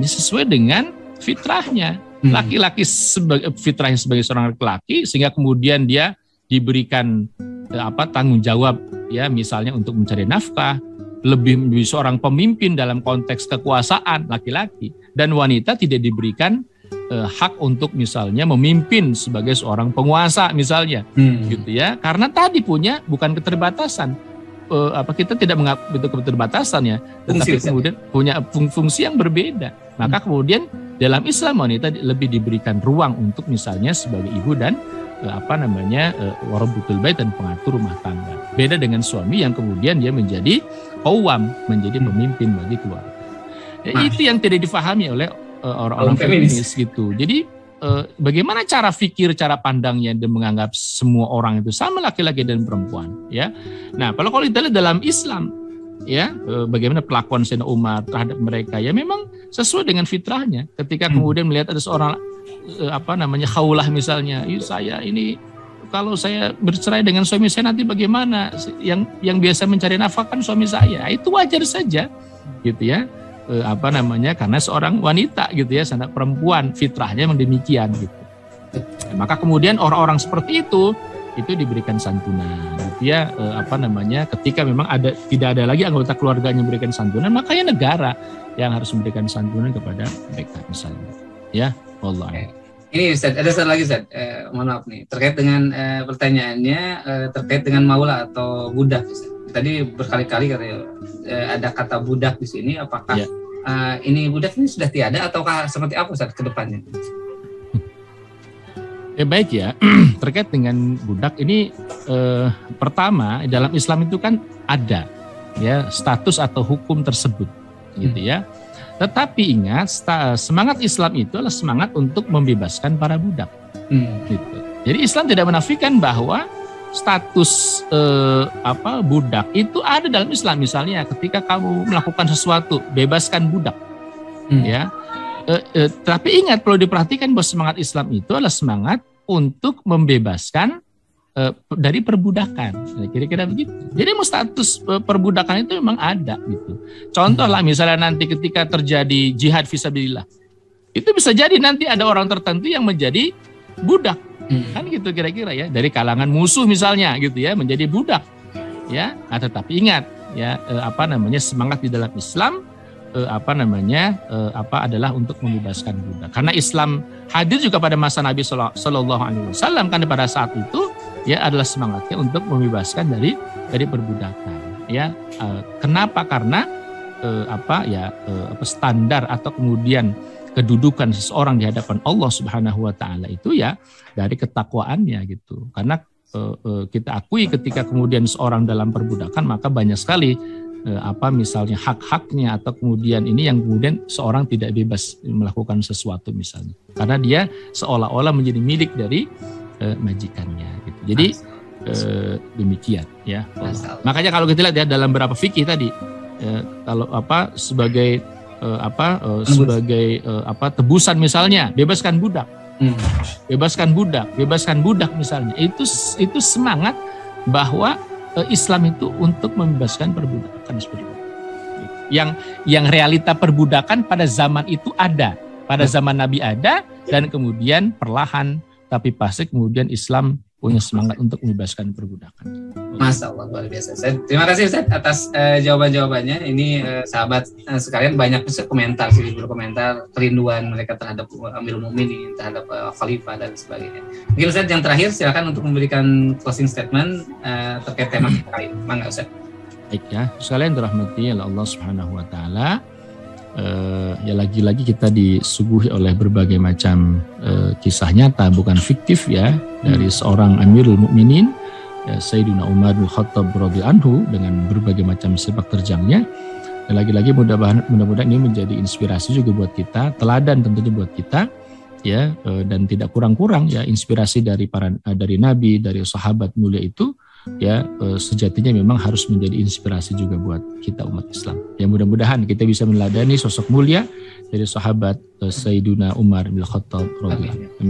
sesuai dengan fitrahnya. Laki-laki fitrahnya sebagai seorang laki-laki, sehingga kemudian dia diberikan tanggung jawab, ya, misalnya untuk mencari nafkah, lebih menjadi seorang pemimpin dalam konteks kekuasaan laki-laki, dan wanita tidak diberikan hak untuk misalnya memimpin sebagai seorang penguasa misalnya, gitu ya, karena tadi punya bukan keterbatasan. Kita tidak menganggap itu keterbatasan, ya, tetapi kemudian punya fungsi yang berbeda. Maka kemudian dalam Islam wanita lebih diberikan ruang untuk misalnya sebagai ibu dan warabutul bait dan pengatur rumah tangga. Beda dengan suami yang kemudian dia menjadi qawwam, menjadi pemimpin bagi keluarga. Itu yang tidak difahami oleh orang-orang feminis gitu. Jadi bagaimana cara pikir, cara pandangnya dan menganggap semua orang itu sama, laki-laki dan perempuan, ya. Nah, kalau kita lihat dalam Islam, ya, bagaimana perlakuan Sayyidina Umar terhadap mereka, ya memang sesuai dengan fitrahnya. Ketika kemudian melihat ada seorang khaulah misalnya, saya ini kalau saya bercerai dengan suami saya nanti bagaimana? Yang biasa mencari nafkah kan suami saya. Itu wajar saja, gitu ya. Karena seorang wanita gitu ya, anak perempuan, fitrahnya memang demikian gitu. Maka kemudian orang-orang seperti itu diberikan santunan gitu ya, ketika memang tidak ada lagi anggota keluarganya memberikan santunan, makanya negara yang harus memberikan santunan kepada mereka misalnya, ya. Allah. Ini Ustaz, ada satu lagi Ustaz, mohon maaf nih, terkait dengan pertanyaannya terkait dengan maula atau budak Ustaz. Tadi berkali-kali katanya ada kata budak di sini. Apakah ini budak ini sudah tiada ataukah seperti apa Ustaz ke depannya? Baik ya, terkait dengan budak ini pertama dalam Islam itu kan ada, ya, status atau hukum tersebut, gitu ya. Tetapi ingat, semangat Islam itu adalah semangat untuk membebaskan para budak. Gitu. Jadi Islam tidak menafikan bahwa status budak itu ada dalam Islam. Misalnya ketika kamu melakukan sesuatu, bebaskan budak, ya. Tapi ingat, perlu diperhatikan bahwa semangat Islam itu adalah semangat untuk membebaskan dari perbudakan. Kira-kira begitu. Jadi status perbudakan itu memang ada gitu. Contoh lah, misalnya nanti ketika terjadi jihad fisabilillah, itu bisa jadi nanti ada orang tertentu yang menjadi budak. Kan gitu kira-kira ya, dari kalangan musuh misalnya gitu ya, menjadi budak, ya. Nah, tetapi ingat ya, semangat di dalam Islam adalah untuk membebaskan budak. Karena Islam hadir juga pada masa Nabi Sallallahu Alaihi Wasallam, kan pada saat itu ya adalah semangatnya untuk membebaskan dari perbudakan, ya. Kenapa? Karena standar atau kemudian kedudukan seseorang di hadapan Allah Subhanahu wa taala itu ya dari ketakwaannya gitu. Karena kita akui ketika kemudian seorang dalam perbudakan, maka banyak sekali misalnya hak-haknya atau kemudian ini yang kemudian seorang tidak bebas melakukan sesuatu misalnya. Karena dia seolah-olah menjadi milik dari majikannya gitu. Jadi demikian ya. Makanya kalau kita lihat ya dalam beberapa fikih tadi, kalau sebagai tebusan misalnya, bebaskan budak, bebaskan budak misalnya, itu semangat bahwa Islam itu untuk membebaskan perbudakan seperti itu. Yang realita perbudakan pada zaman itu ada, pada zaman Nabi ada, dan kemudian perlahan tapi pasti kemudian Islam punya semangat untuk membebaskan perbudakan. Masya Allah, luar biasa. Terima kasih Ustaz atas jawaban-jawabannya. Ini sahabat sekalian banyak komentar kerinduan mereka terhadap Amirul Mukminin, terhadap Khalifah dan sebagainya. Mungkin Ustaz yang terakhir silakan untuk memberikan closing statement terkait tema kali ini. Mangga Ustaz. Baik ya, sekalian dirahmati oleh Allah Subhanahu wa taala. Ya lagi-lagi kita disuguhi oleh berbagai macam kisah nyata bukan fiktif ya, dari seorang Amirul Mukminin Sayyidina Umar bin Khattab radhiyallahu anhu dengan berbagai macam sepak terjangnya. Dan lagi-lagi mudah-mudahan ini menjadi inspirasi juga buat kita, teladan tentunya buat kita, ya, dan tidak kurang-kurang ya inspirasi dari Nabi, dari sahabat mulia itu, ya, sejatinya memang harus menjadi inspirasi juga buat kita umat Islam. Ya, mudah-mudahan kita bisa meneladani sosok mulia dari sahabat Sayyidina Umar bin Khattab radhiyallahu anhu.